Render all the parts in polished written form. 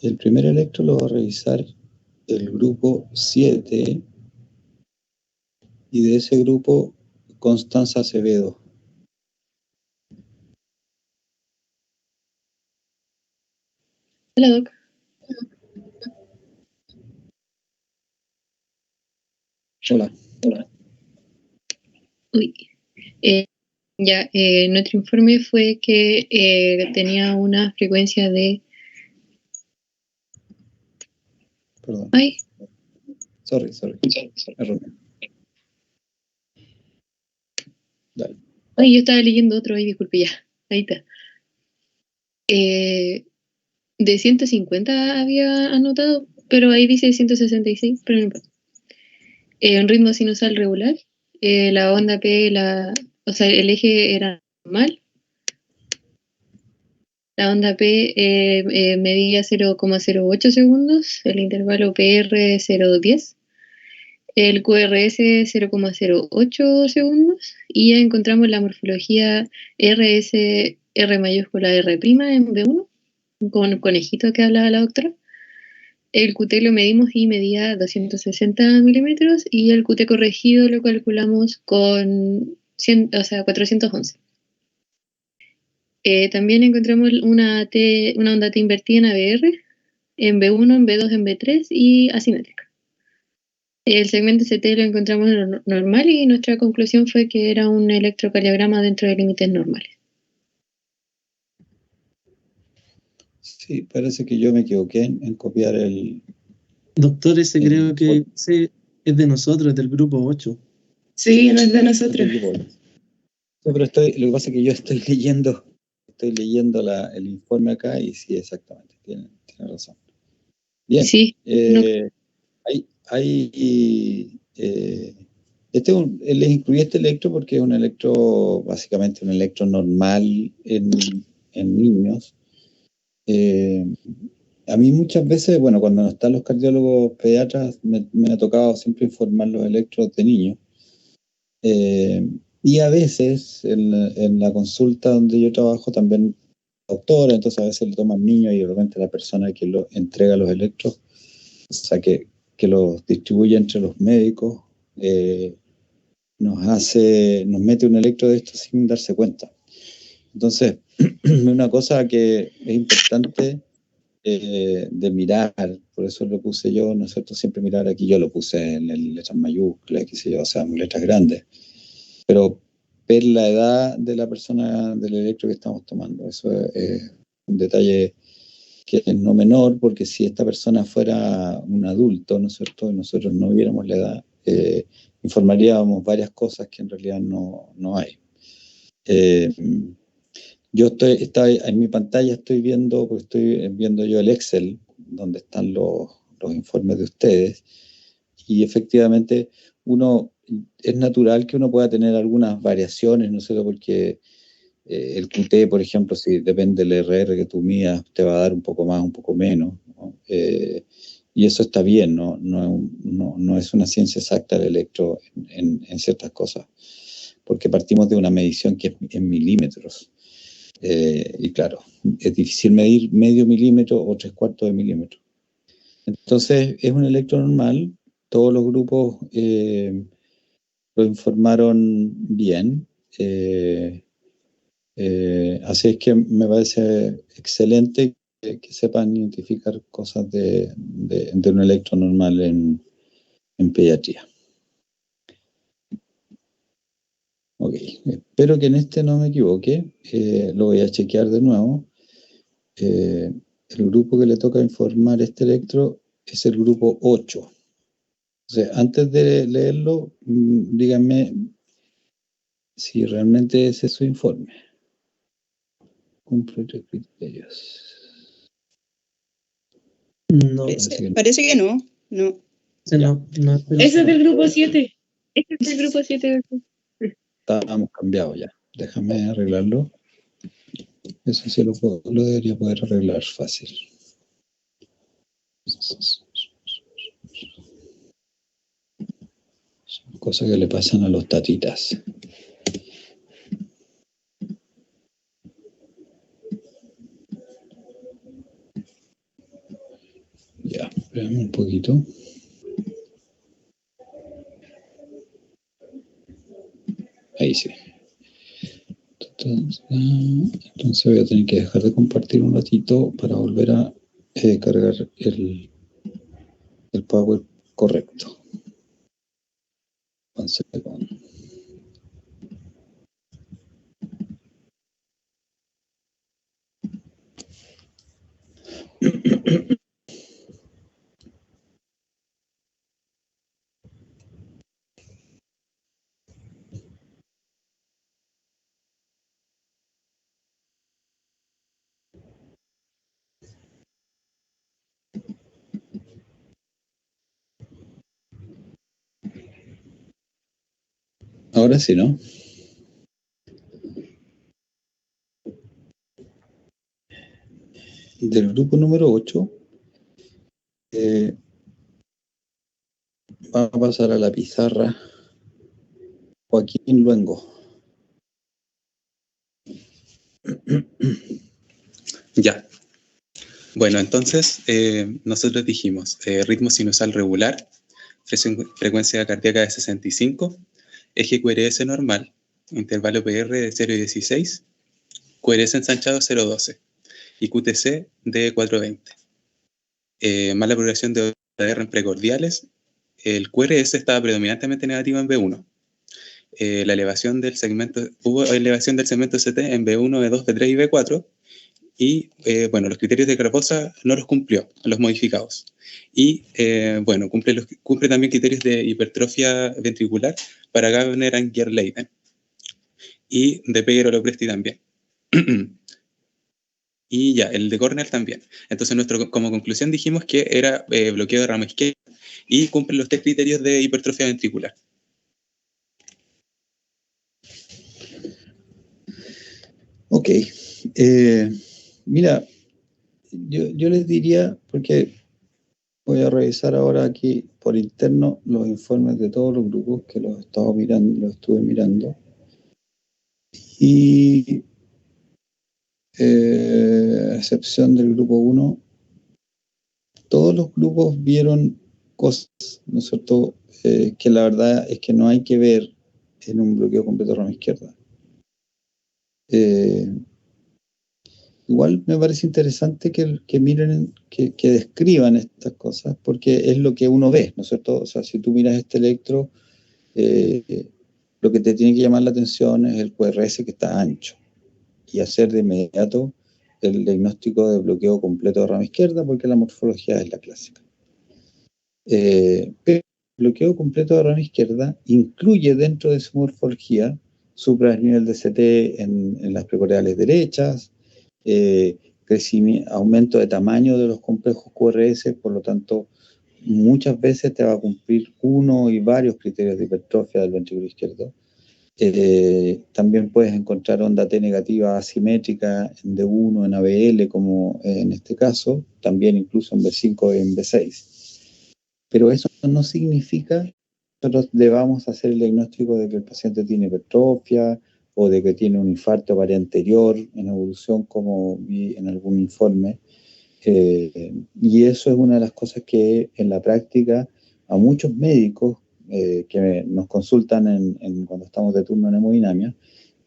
el primer electro lo va a revisar el grupo 7 y de ese grupo Constanza Acevedo. Hola, Doc. Hola. Uy. Nuestro informe fue que tenía una frecuencia de... Perdón. Ay. Sorry. Error. Dale. Ay, yo estaba leyendo otro, ay, disculpe, ya. Ahí está. De 150 había anotado, pero ahí dice 166, pero no importa. Un ritmo sinusal regular. La onda P, o sea, el eje era normal. La onda P medía 0,08 segundos, el intervalo PR 0,10, el QRS 0,08 segundos y ya encontramos la morfología RS, R mayúscula R' en B1, con el conejito que hablaba la doctora. El QT lo medimos y medía 260 milímetros y el QT corregido lo calculamos con 411. También encontramos una onda T invertida en ABR, en B1, en B2, en B3 y asimétrica. El segmento CT lo encontramos normal y nuestra conclusión fue que era un electrocardiograma dentro de límites normales. Sí, parece que yo me equivoqué en copiar el... Doctor, ese creo que ese es de nosotros, es del grupo 8. Sí, no es de nosotros. No, pero lo que pasa es que yo estoy leyendo el informe acá y sí, exactamente, tiene razón. Bien, sí, les incluí este electro porque es un electro, básicamente un electro normal en niños. A mí muchas veces, bueno, cuando no están los cardiólogos pediatras, me ha tocado siempre informar los electros de niños. Y a veces en la consulta donde yo trabajo también doctora, entonces a veces le toman niños y de repente la persona que lo entrega los electros, o sea, que los distribuye entre los médicos, nos mete un electro de esto sin darse cuenta. Entonces, una cosa que es importante de mirar, por eso lo puse yo, ¿no es cierto? Siempre mirar aquí, yo lo puse en letras mayúsculas, qué sé yo, o sea, en letras grandes, pero ver la edad de la persona del electro que estamos tomando, eso es un detalle que es no menor, porque si esta persona fuera un adulto, ¿no es cierto?, y nosotros no viéramos la edad, informaríamos varias cosas que en realidad no hay. Yo en mi pantalla estoy viendo, porque estoy viendo yo el Excel, donde están los informes de ustedes, y efectivamente es natural que uno pueda tener algunas variaciones, ¿no sé, porque el QT, por ejemplo, si depende del RR que tú midas, te va a dar un poco más, un poco menos, ¿no? Y eso está bien, no es una ciencia exacta el electro en ciertas cosas, porque partimos de una medición que es en milímetros. Y claro, es difícil medir medio milímetro o 3/4 de milímetro. Entonces, es un electro normal, todos los grupos lo informaron bien, así es que me parece excelente que sepan identificar cosas de un electro normal en pediatría. Ok, espero que en este no me equivoque, lo voy a chequear de nuevo. El grupo que le toca informar este electro es el grupo 8. O sea, antes de leerlo, díganme si realmente ese es su informe. Cumple los criterios. No, parece que no. No. Ese es del grupo 7. Este es del grupo 7. Estábamos cambiados ya. Déjame arreglarlo. Eso sí lo debería poder arreglar fácil. Son cosas que le pasan a los tatitas. Ya, esperamos un poquito. Ahí sí. Entonces voy a tener que dejar de compartir un ratito para volver a cargar el Power correcto. Un segundo. Ahora sí, ¿no? Del grupo número 8 va a pasar a la pizarra Joaquín Luengo. Ya. Bueno, entonces nosotros dijimos ritmo sinusal regular, frecuencia cardíaca de 65, eje QRS normal, intervalo PR de 0,16, QRS ensanchado 0,12 y QTC de 420. Mala progresión de OR en precordiales. El QRS estaba predominantemente negativo en B1. La elevación del segmento, hubo elevación del segmento ST en B1, B2, B3 y B4. Y bueno, los criterios de Garbosa no los cumplió, los modificados. Y bueno, cumple también criterios de hipertrofia ventricular para Gavner-Angler-Leyden. Y de Peguero-Lopresti también. Y ya, el de Cornell también. Entonces, como conclusión dijimos que era bloqueo de rama izquierda y cumple los 3 criterios de hipertrofia ventricular. Ok. Mira, yo les diría, porque voy a revisar ahora aquí por interno los informes de todos los grupos que los estuve mirando. Y a excepción del grupo 1, todos los grupos vieron cosas, ¿no es cierto?, que la verdad es que no hay que ver en un bloqueo completo de rama izquierda. Igual me parece interesante que miren, que describan estas cosas, porque es lo que uno ve, ¿no es cierto? O sea, si tú miras este electro, lo que te tiene que llamar la atención es el QRS que está ancho, y hacer de inmediato el diagnóstico de bloqueo completo de rama izquierda, porque la morfología es la clásica. Pero el bloqueo completo de rama izquierda incluye dentro de su morfología supradesnivel de CT en las precordiales derechas, aumento de tamaño de los complejos QRS, por lo tanto, muchas veces te va a cumplir uno y varios criterios de hipertrofia del ventrículo izquierdo. También puedes encontrar onda T negativa asimétrica en D1, en ABL, como en este caso, también incluso en B5 y en B6. Pero eso no significa que nosotros debamos hacer el diagnóstico de que el paciente tiene hipertrofia o de que tiene un infarto ovario anterior en evolución, como vi en algún informe. Y eso es una de las cosas que en la práctica a muchos médicos que nos consultan cuando estamos de turno en hemodinamia,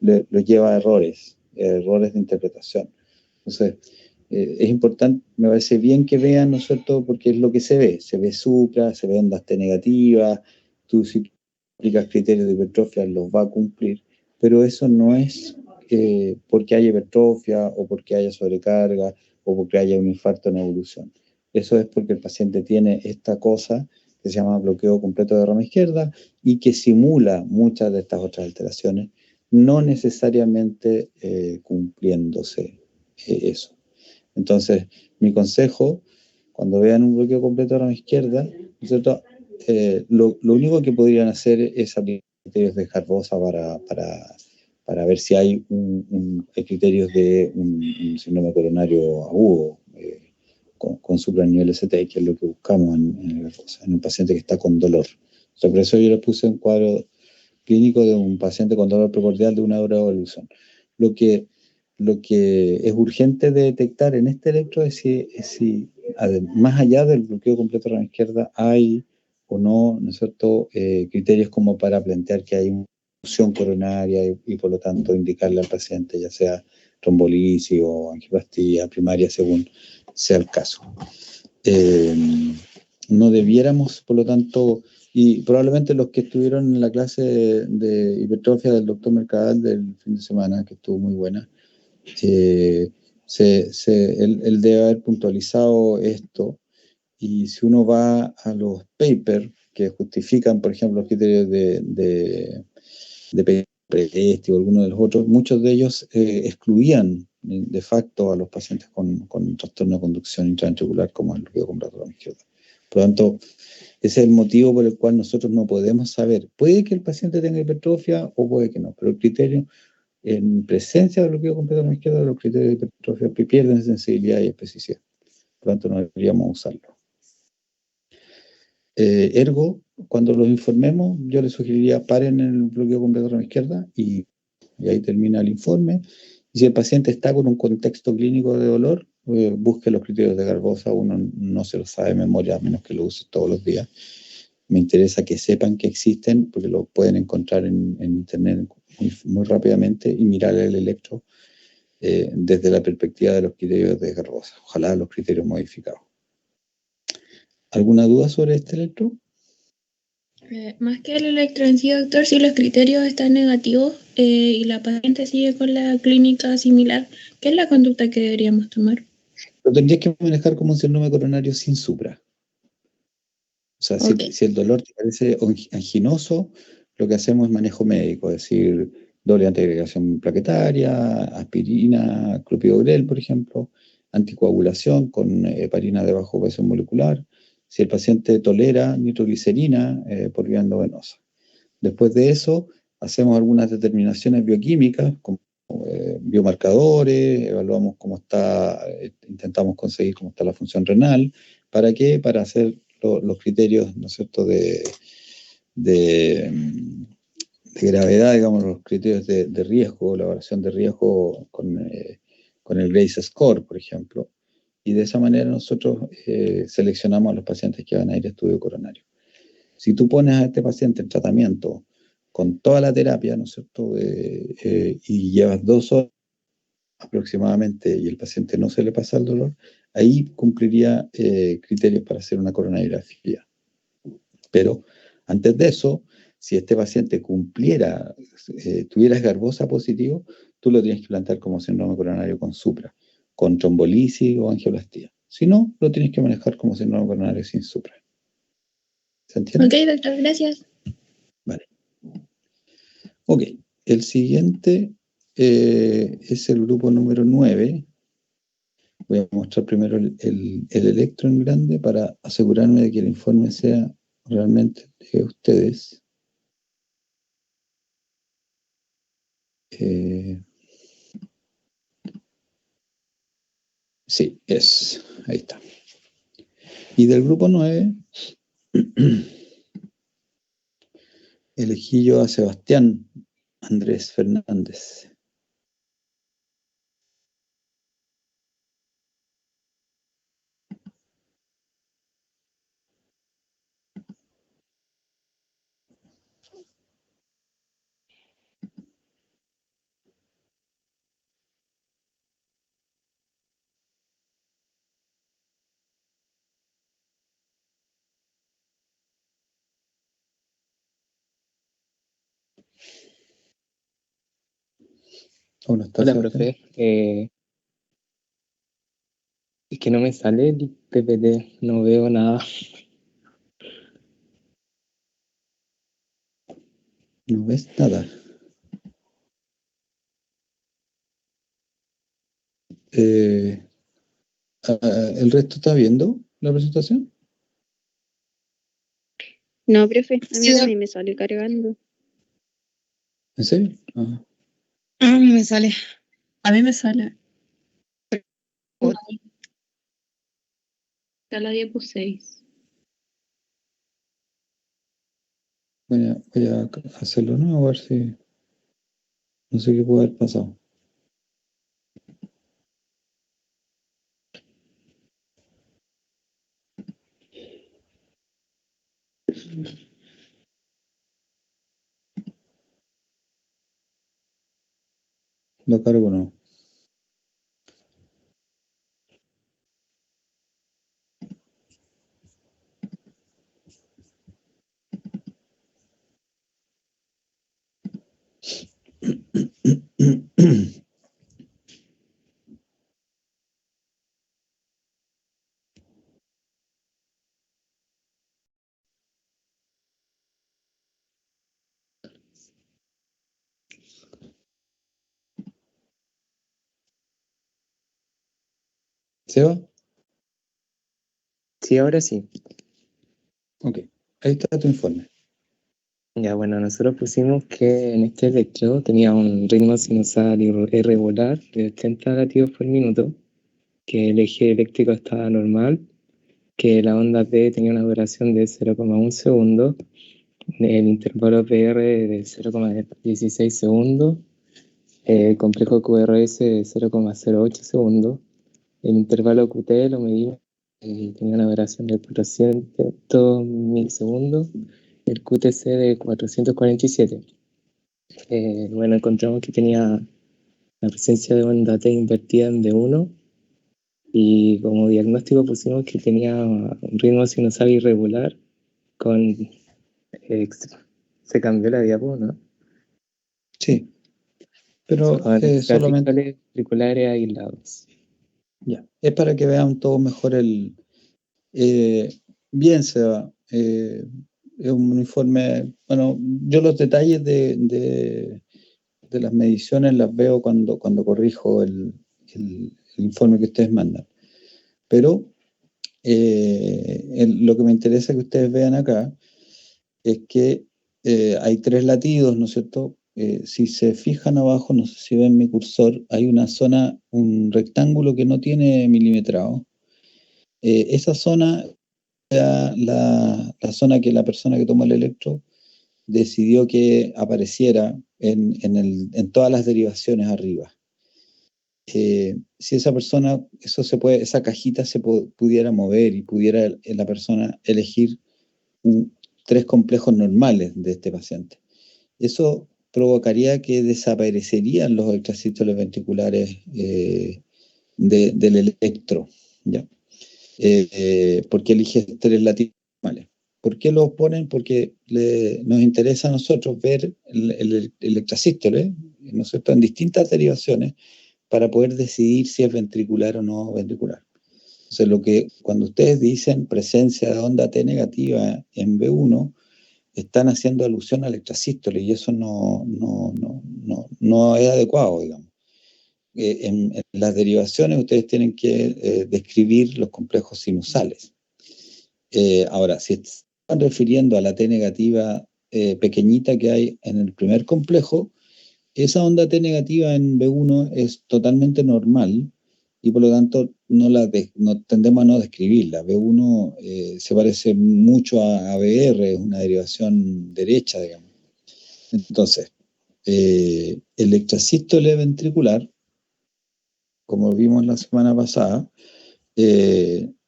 los lleva a errores de interpretación. Entonces, es importante, me parece bien que vean, ¿no es cierto?, porque es lo que se ve supra, se ve ondas T negativas, tú si aplicas criterios de hipertrofia los va a cumplir, pero eso no es porque haya hipertrofia o porque haya sobrecarga o porque haya un infarto en evolución. Eso es porque el paciente tiene esta cosa que se llama bloqueo completo de rama izquierda y que simula muchas de estas otras alteraciones, no necesariamente cumpliéndose eso. Entonces, mi consejo, cuando vean un bloqueo completo de rama izquierda, ¿no es cierto?, lo único que podrían hacer es aplicar criterios de Garbosa para ver si hay criterios de un síndrome coronario agudo con supranivel ST, que es lo que buscamos en un paciente que está con dolor. O sea, por eso yo le puse un cuadro clínico de un paciente con dolor precordial de una hora de evolución. Lo que es urgente de detectar en este electro es si más allá del bloqueo completo de la rama izquierda, hay o no, ¿no es cierto?, criterios como para plantear que hay una función coronaria y por lo tanto indicarle al paciente, ya sea trombolisis o angioplastia primaria, según sea el caso. No debiéramos, por lo tanto, y probablemente los que estuvieron en la clase de hipertrofia del doctor Mercadal del fin de semana, que estuvo muy buena, él debe haber puntualizado esto, y si uno va a los papers que justifican, por ejemplo, los criterios de Presti o alguno de los otros, muchos de ellos excluían de facto a los pacientes con trastorno de conducción intraventricular como el bloqueo completo de la rama izquierda. Por lo tanto, ese es el motivo por el cual nosotros no podemos saber. Puede que el paciente tenga hipertrofia o puede que no, pero el criterio en presencia del bloqueo completo de la rama izquierda, los criterios de hipertrofia pierden sensibilidad y especificidad. Por lo tanto, no deberíamos usarlo. Ergo, cuando los informemos, yo les sugeriría paren en el bloqueo completo de la rama izquierda y ahí termina el informe. Y si el paciente está con un contexto clínico de dolor, busque los criterios de Garbosa. Uno no se los sabe de memoria, a menos que lo use todos los días. Me interesa que sepan que existen, porque lo pueden encontrar en internet muy rápidamente y mirar el electro desde la perspectiva de los criterios de Garbosa. Ojalá los criterios modificados. ¿Alguna duda sobre este electro? Más que el electro en sí, doctor, si los criterios están negativos y la paciente sigue con la clínica similar, ¿qué es la conducta que deberíamos tomar? Lo tendrías que manejar como un síndrome coronario sin supra. O sea, Okay. si el dolor te parece anginoso, lo que hacemos es manejo médico, es decir, doble antiagregación plaquetaria, aspirina, clopidogrel, por ejemplo, anticoagulación con heparina de bajo peso molecular. Si el paciente tolera nitroglicerina por vía endovenosa. Después de eso, hacemos algunas determinaciones bioquímicas, como biomarcadores, evaluamos cómo está, intentamos conseguir cómo está la función renal. ¿Para qué? Para hacer los criterios, ¿no es cierto?, de gravedad, digamos, los criterios de riesgo, la evaluación de riesgo con el Grace Score, por ejemplo. Y de esa manera nosotros seleccionamos a los pacientes que van a ir a estudio coronario. Si tú pones a este paciente en tratamiento con toda la terapia, ¿no es cierto?, y llevas 2 horas aproximadamente y el paciente no se le pasa el dolor, ahí cumpliría criterios para hacer una coronariografía. Pero antes de eso, si este paciente tuviera Garbosa positivo, tú lo tienes que plantear como síndrome coronario con supra, con trombolisis o angioplastia. Si no, lo tienes que manejar como síndrome coronario sin supra. ¿Se entiende? Ok, doctor, gracias. Vale. Ok, el siguiente es el grupo número 9. Voy a mostrar primero el electro en grande para asegurarme de que el informe sea realmente de ustedes. Sí, ahí está. Y del grupo 9, elegí yo a Sebastián Andrés Fernández. Hola, Sebastián? profe. Es que no me sale el PPT, no veo nada. No ves nada. ¿El resto está viendo la presentación? No, profe, a mí también me sale cargando. ¿En serio? A mí me sale. A mí me sale. Está la diapo 6. Voy a hacerlo, ¿no? A ver si... No sé qué puede haber pasado. Lo cargo no. ¿Seba? Sí, ahora sí. Ok. Ahí está tu informe. Ya, bueno, nosotros pusimos que en este electro tenía un ritmo sinusal irregular de 80 latidos por minuto, que el eje eléctrico estaba normal, que la onda P tenía una duración de 0,1 segundo, el intervalo PR de 0,16 segundos, el complejo QRS de 0,08 segundos, el intervalo QT lo medimos y tenía una duración de 400 milisegundos, el QTC de 447. Bueno, encontramos que tenía la presencia de onda T invertida en D1 y como diagnóstico pusimos que tenía un ritmo sinusal irregular con... se cambió la diapo, ¿no? Sí. Pero Con solamente... ventriculares aislados. Ya. Es para que vean todos mejor el... bien, Seba. Es un informe... Bueno, yo los detalles de las mediciones las veo cuando corrijo el informe que ustedes mandan. Pero lo que me interesa que ustedes vean acá es que hay 3 latidos, ¿no es cierto? Si se fijan abajo, no sé si ven mi cursor, hay una zona, un rectángulo que no tiene milimetrado. Esa zona era la zona que la persona que tomó el electro decidió que apareciera en todas las derivaciones arriba. Si esa persona, esa cajita se pudiera mover y pudiera la persona elegir 3 complejos normales de este paciente, eso provocaría que desaparecerían los extrasístoles ventriculares del electro, ¿ya? Porque elige 3 latidos normales. ¿Por qué los ponen? Porque nos interesa a nosotros ver el extrasístole, ¿no es cierto?, en distintas derivaciones para poder decidir si es ventricular o no ventricular. Entonces, cuando ustedes dicen presencia de onda T negativa en B1, están haciendo alusión al extrasístole y eso no es adecuado, digamos. En las derivaciones ustedes tienen que describir los complejos sinusales. Ahora, si están refiriendo a la T negativa pequeñita que hay en el primer complejo, esa onda T negativa en B1 es totalmente normal y por lo tanto no tendemos a no describirla. B1 se parece mucho a BR, es una derivación derecha, digamos. Entonces, el extrasístole ventricular, como vimos la semana pasada,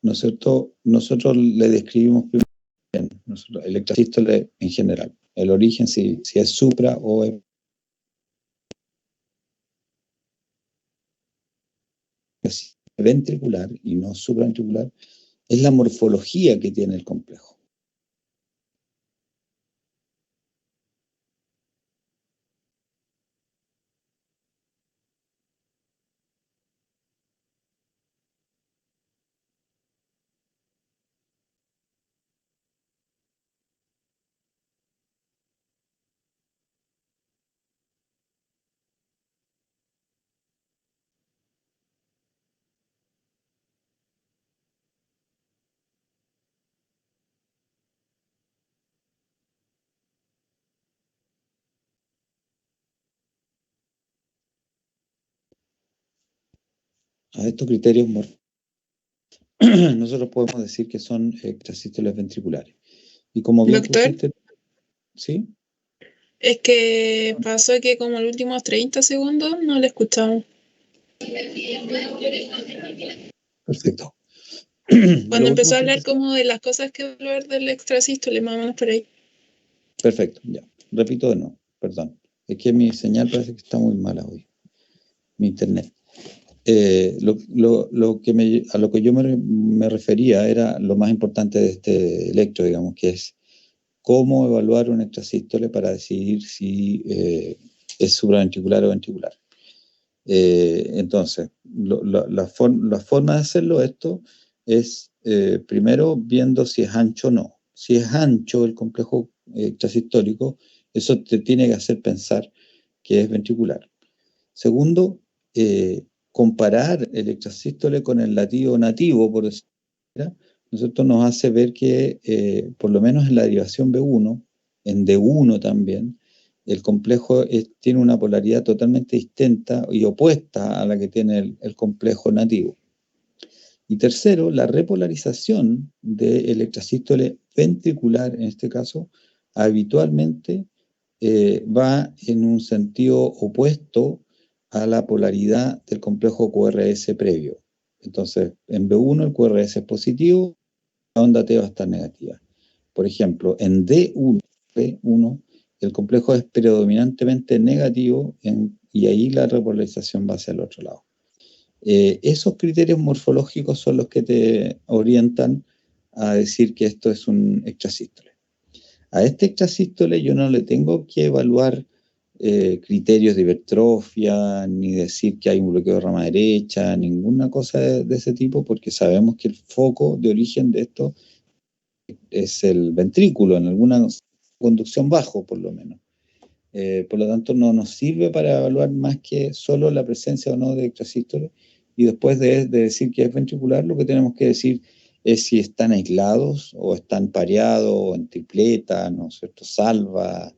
¿no es cierto? Nosotros le describimos primero el extrasístole en general, el origen si es supra o es ventricular y no supraventricular, es la morfología que tiene el complejo. A estos criterios nosotros podemos decir que son extrasístoles ventriculares. Y como bien Doctor, pusiste, ¿sí? es que pasó que como los últimos 30 segundos no le escuchamos. Perfecto. Cuando Lo empezó a último hablar como de las cosas que hablar del extrasístole, más o menos por ahí. Perfecto, ya. Repito de nuevo, perdón. Es que mi señal parece que está muy mala hoy, mi internet. A lo que yo me refería era lo más importante de este electro, digamos, que es cómo evaluar un extrasístole para decidir si es supraventricular o ventricular. Entonces, la forma de hacerlo esto es primero viendo si es ancho o no. Si es ancho el complejo extrasistólico, eso te tiene que hacer pensar que es ventricular. Segundo, comparar el extrasístole con el latido nativo, por decirlo de alguna manera, nosotros nos hace ver que, por lo menos en la derivación B1, en D1 también, el complejo tiene una polaridad totalmente distinta y opuesta a la que tiene el complejo nativo. Y tercero, la repolarización del extrasístole ventricular, en este caso, habitualmente va en un sentido opuesto a la polaridad del complejo QRS previo. Entonces, en B1 el QRS es positivo, la onda T va a estar negativa. Por ejemplo, en D1, B1, el complejo es predominantemente negativo y ahí la repolarización va hacia el otro lado. Esos criterios morfológicos son los que te orientan a decir que esto es un extrasístole. A este extrasístole yo no le tengo que evaluar criterios de hipertrofia, ni decir que hay un bloqueo de rama derecha, ninguna cosa de ese tipo, porque sabemos que el foco de origen de esto es el ventrículo, en alguna conducción bajo, por lo menos. Por lo tanto, no nos sirve para evaluar más que solo la presencia o no de extrasístole. Y después de decir que es ventricular, lo que tenemos que decir es si están aislados o están pareados o en tripleta, ¿no es cierto? Salva.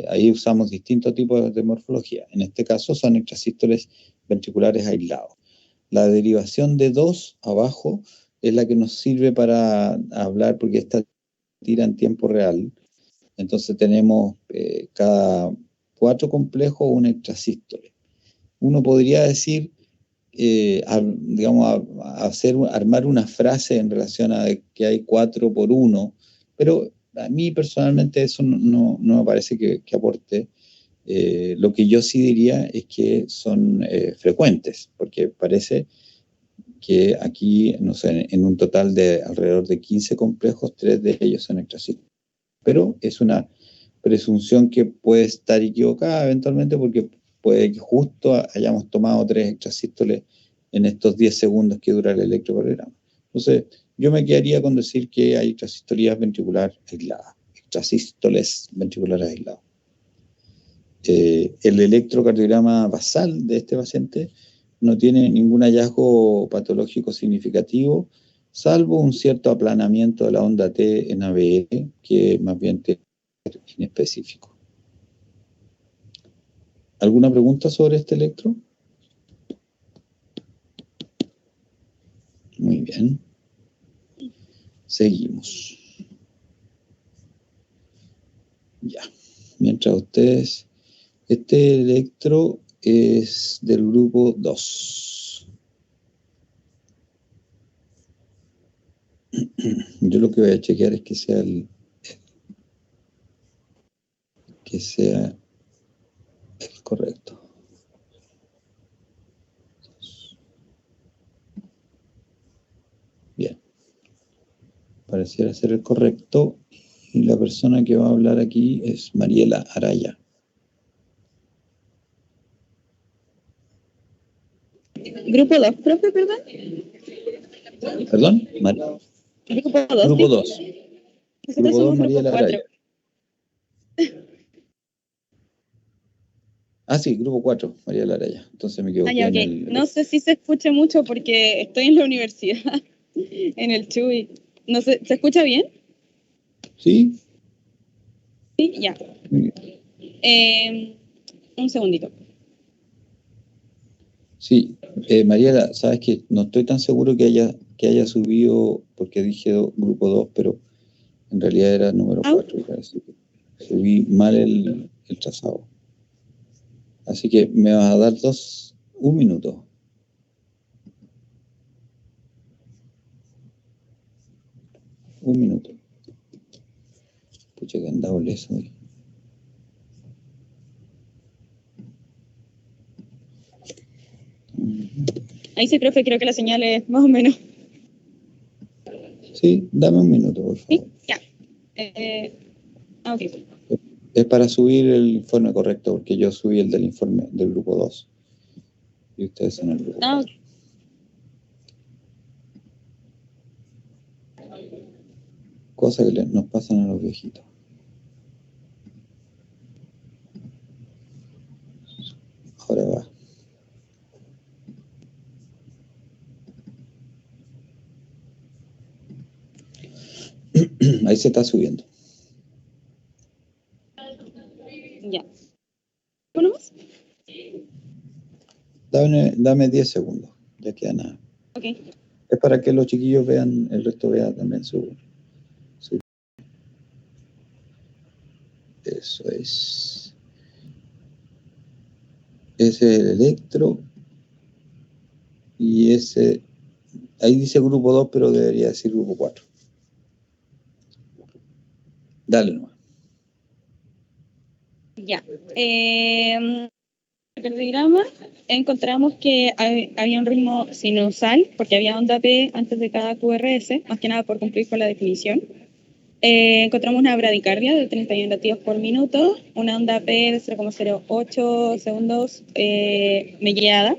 Ahí usamos distintos tipos de morfología. En este caso son extrasístoles ventriculares aislados. La derivación de 2 abajo es la que nos sirve para hablar, porque esta tira en tiempo real. Entonces tenemos cada 4 complejos un extrasístole. Uno podría decir, digamos, armar una frase en relación a que hay 4 por 1, pero a mí personalmente eso no me parece que aporte. Lo que yo sí diría es que son frecuentes, porque parece que aquí, no sé, en un total de alrededor de 15 complejos, 3 de ellos son extrasístoles. Pero es una presunción que puede estar equivocada eventualmente, porque puede que justo hayamos tomado 3 extrasístoles en estos 10 segundos que dura el electrocardiograma. Entonces, yo me quedaría con decir que hay extrasistolías ventriculares aisladas, extrasístoles ventriculares aislados. El electrocardiograma basal de este paciente no tiene ningún hallazgo patológico significativo, salvo un cierto aplanamiento de la onda T en ABL, que más bien es inespecífico. ¿Alguna pregunta sobre este electro? Muy bien. Seguimos. Ya. Mientras ustedes... Este electro es del grupo 2. Yo lo que voy a chequear es que sea el correcto. Bien. Pareciera ser el correcto. Y la persona que va a hablar aquí es Mariela Araya. Grupo 2, profe, perdón. ¿Perdón? Grupo 2. Grupo 2. Nosotros Grupo 2, somos Mariela grupo 4. Araya. Ah, sí, grupo 4, Mariela Araya. Entonces me equivoqué ya, en okay. el... No sé si se escucha mucho porque estoy en la universidad, en el Chuy. No sé, ¿se escucha bien? Sí. Sí, ya. Un segundito. Sí, Mariela, sabes que no estoy tan seguro que haya subido, porque dije grupo 2, pero en realidad era número 4. Parece que subí mal el trazado. Así que me vas a dar un minuto. Un minuto. Pucha, que andaba leso hoy. Ahí sí, profe, creo que la señal es más o menos. Sí, dame un minuto, por Sí, favor. ya. Ok. Es para subir el informe correcto, porque yo subí el del informe del grupo 2. Y ustedes son el grupo 4. Ok. Cosas que nos pasan a los viejitos. Ahora va. Ahí se está subiendo. Ya. ¿Uno más? Dame 10 segundos. Ya queda nada. Ok. Es para que los chiquillos vean, el resto vea también su. Eso es. Ese es el electro. Y ese. Ahí dice grupo 2, pero debería decir grupo 4. Dale nomás. Ya. En el diagrama encontramos que había un ritmo sinusal, porque había onda P antes de cada QRS, más que nada por cumplir con la definición. Encontramos una bradicardia de 31 latidos por minuto, una onda P de 0,08 segundos mellada,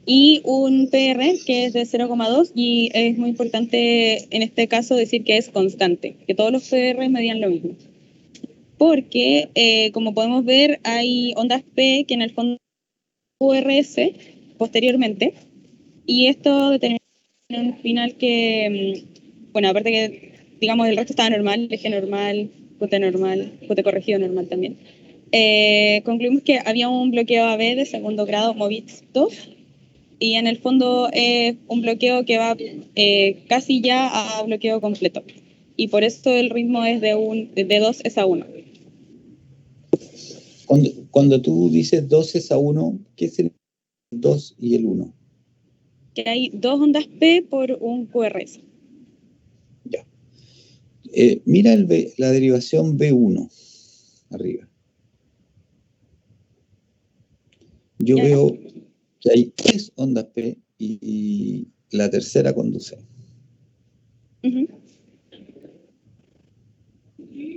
y un PR que es de 0,2, y es muy importante en este caso decir que es constante, que todos los PR medían lo mismo. Porque, como podemos ver, hay ondas P que en el fondo QRS posteriormente, y esto determina un final que, bueno, aparte que, digamos, el resto estaba normal, eje normal, QT corregido normal también. Concluimos que había un bloqueo AB de segundo grado MOVIX 2, y en el fondo es un bloqueo que va casi ya a bloqueo completo. Y por eso el ritmo es de 2 es a 1. Cuando tú dices 2 es a 1, ¿qué es el 2 y el 1? Que hay 2 ondas P por un QRS. Ya. Mira la derivación B1 arriba. Yo veo que hay 3 ondas P y la tercera conduce. Uh-huh.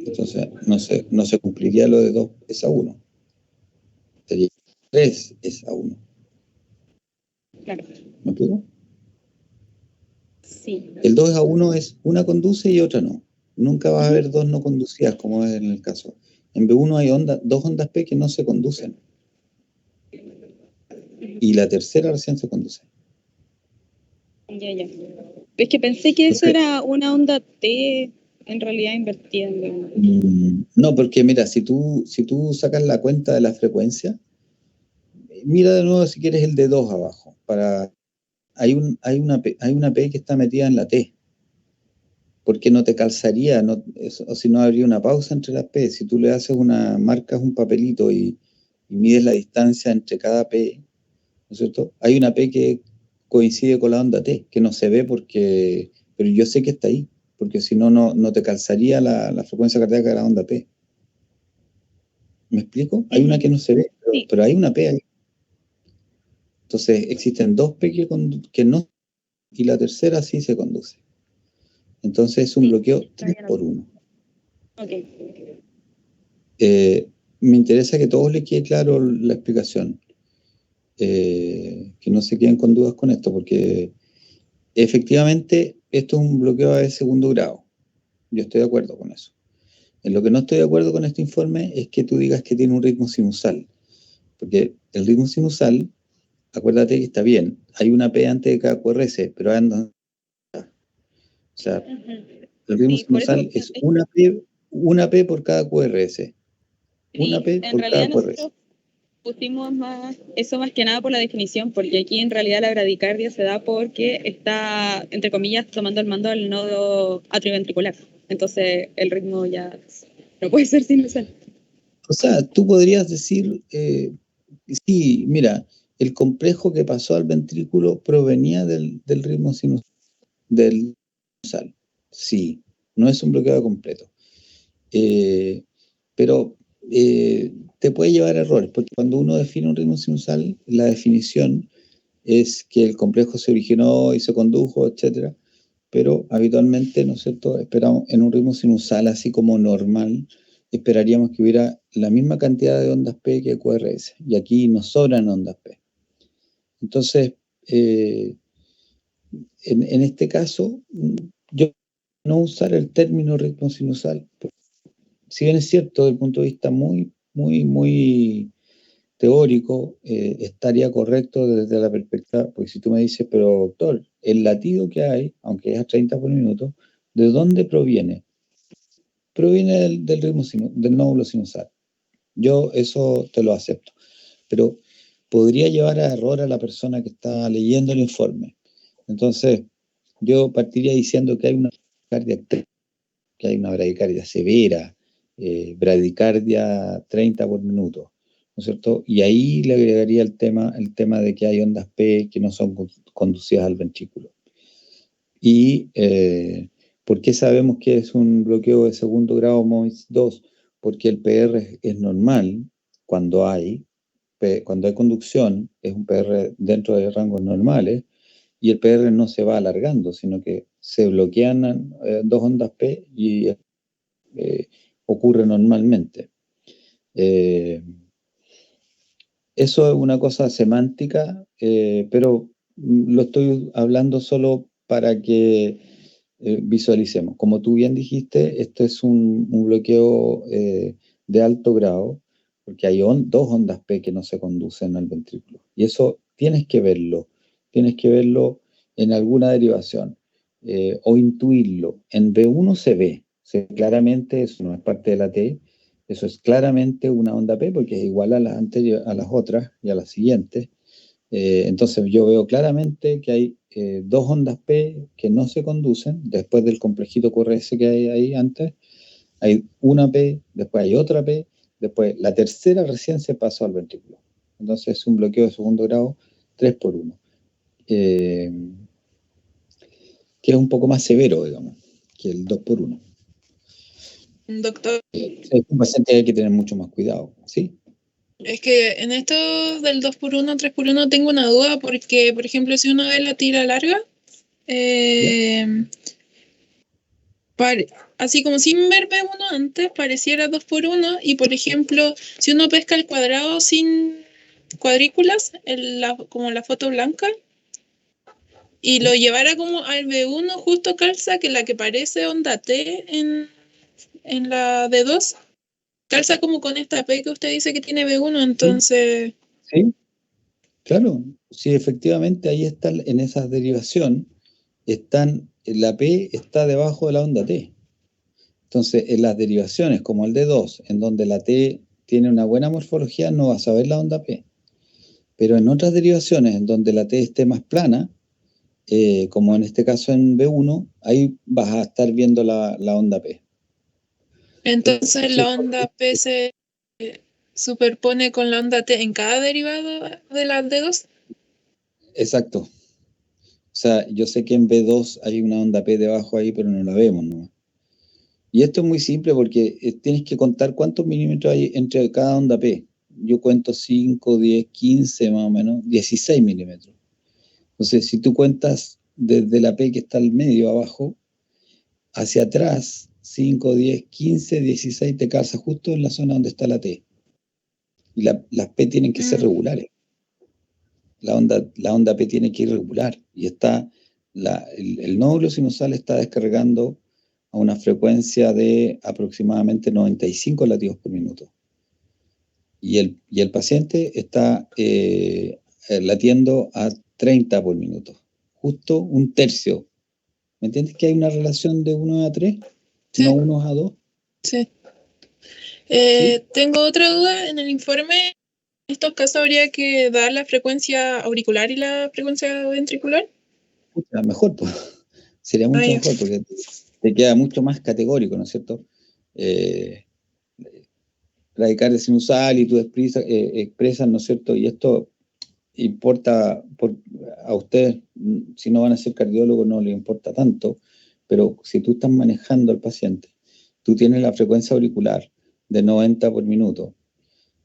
Entonces, no se cumpliría lo de 2 es a 1. Sería 3 es a 1. Claro. ¿Me explico? Sí. El 2 a 1 es una conduce y otra no. Nunca vas a haber dos no conducidas, como es en el caso. En B1 hay dos ondas P que no se conducen. Y la tercera recién se conduce. Ya. Es que pensé que eso era una onda T en realidad invertida en B1. No, porque mira, si tú sacas la cuenta de la frecuencia, mira de nuevo si quieres el de 2 abajo. Hay una P que está metida en la T. Porque no te calzaría, o si no habría una pausa entre las P. Si tú le haces marcas un papelito y mides la distancia entre cada P, ¿no es cierto? Hay una P que coincide con la onda T, que no se ve pero yo sé que está ahí, porque si no, no te calzaría la frecuencia cardíaca de la onda P. ¿Me explico? Hay una que no se ve, pero hay una P ahí. Entonces existen dos P que no, y la tercera sí se conduce. Entonces es un bloqueo 3x1. Ok. Me interesa que a todos les quede claro la explicación. Que no se queden con dudas con esto, porque efectivamente esto es un bloqueo de segundo grado. Yo estoy de acuerdo con eso. En lo que no estoy de acuerdo con este informe es que tú digas que tiene un ritmo sinusal. Porque el ritmo sinusal, acuérdate que está bien. Hay una P antes de cada QRS, pero anda. O sea, el ritmo sinusal es una P por cada QRS. Una P por cada QRS. Pusimos eso más que nada por la definición, porque aquí en realidad la bradicardia se da porque está, entre comillas, tomando el mando al nodo atrioventricular. Entonces el ritmo ya no puede ser sinusal. O sea, tú podrías decir, sí, mira, el complejo que pasó al ventrículo provenía del ritmo sinusal. Sí, no es un bloqueo completo. Pero te puede llevar a errores, porque cuando uno define un ritmo sinusal, la definición es que el complejo se originó y se condujo, etcétera, pero habitualmente, ¿no es cierto?, esperamos en un ritmo sinusal así como normal, esperaríamos que hubiera la misma cantidad de ondas P que QRS, y aquí nos sobran ondas P. Entonces, en este caso, yo no usar el término ritmo sinusal, si bien es cierto, desde el punto de vista muy teórico, estaría correcto desde la perspectiva, porque si tú me dices, pero doctor, el latido que hay, aunque es a 30 por minuto, ¿de dónde proviene? Proviene del ritmo del nódulo sinusal. Yo eso te lo acepto, pero podría llevar a error a la persona que está leyendo el informe. Entonces, yo partiría diciendo que hay una bradicardia, que hay una bradicardia severa, bradicardia 30 por minuto, ¿no es cierto? Y ahí le agregaría el tema de que hay ondas P que no son conducidas al ventrículo. Y ¿por qué sabemos que es un bloqueo de segundo grado MOIS 2? Porque el PR es normal cuando hay conducción, es un PR dentro de rangos normales, y el PR no se va alargando, sino que se bloquean dos ondas P y ocurre normalmente. Eso es una cosa semántica, pero lo estoy hablando solo para que visualicemos. Como tú bien dijiste, esto es un bloqueo de alto grado, porque hay dos ondas P que no se conducen al ventrículo. Y eso tienes que verlo en alguna derivación o intuirlo. En B1 se ve claramente, eso no es parte de la T, eso es claramente una onda P porque es igual a las a las otras y a las siguientes. Entonces yo veo claramente que hay dos ondas P que no se conducen después del complejito QRS que hay ahí antes. Hay una P, después hay otra P, después la tercera recién se pasó al ventrículo. Entonces es un bloqueo de segundo grado 3x1. Que es un poco más severo, digamos, que el 2x1. Doctor, Es un paciente que hay que tener mucho más cuidado, ¿sí? es que en esto del 2x1, 3x1 tengo una duda porque, por ejemplo, si uno ve la tira larga, así como sin ver B1 antes, pareciera 2x1 y, por ejemplo, si uno pesca el cuadrado sin cuadrículas, como la foto blanca, y lo llevara como al B1, justo calza que la que parece onda T en la D2, calza como con esta P que usted dice que tiene B1, entonces... Sí, claro, sí, efectivamente ahí está, en esa derivación, la P está debajo de la onda T. Entonces, en las derivaciones como el D2, en donde la T tiene una buena morfología, no vas a ver la onda P. Pero en otras derivaciones, en donde la T esté más plana, como en este caso en B1, ahí vas a estar viendo la onda P. Entonces la onda P se superpone con la onda T en cada derivado de la D2. Exacto. O sea, yo sé que en B2 hay una onda P debajo ahí, pero no la vemos, ¿no? Y esto es muy simple porque tienes que contar cuántos milímetros hay entre cada onda P. Yo cuento 5, 10, 15 más o menos, 16 milímetros. Entonces, si tú cuentas desde la P que está al medio abajo, hacia atrás, 5, 10, 15, 16, te calza justo en la zona donde está la T. Y las P tienen que ser regulares. La onda P tiene que ir regular. Y está el nódulo sinusal está descargando a una frecuencia de aproximadamente 95 latidos por minuto. Y el paciente está latiendo a 30 por minuto. Justo un tercio. ¿Me entiendes que hay una relación de 1 a 3? Sí. No 1 a 2. Sí. Tengo otra duda. En el informe, en estos casos habría que dar la frecuencia auricular y la frecuencia ventricular. Mejor, pues. Sería mucho mejor porque te queda mucho más categórico, ¿no es cierto? Bradicardia sinusal y tú expresas, ¿no es cierto? Y esto importa a ustedes, si no van a ser cardiólogos no les importa tanto, pero si tú estás manejando al paciente, tú tienes la frecuencia auricular de 90 por minuto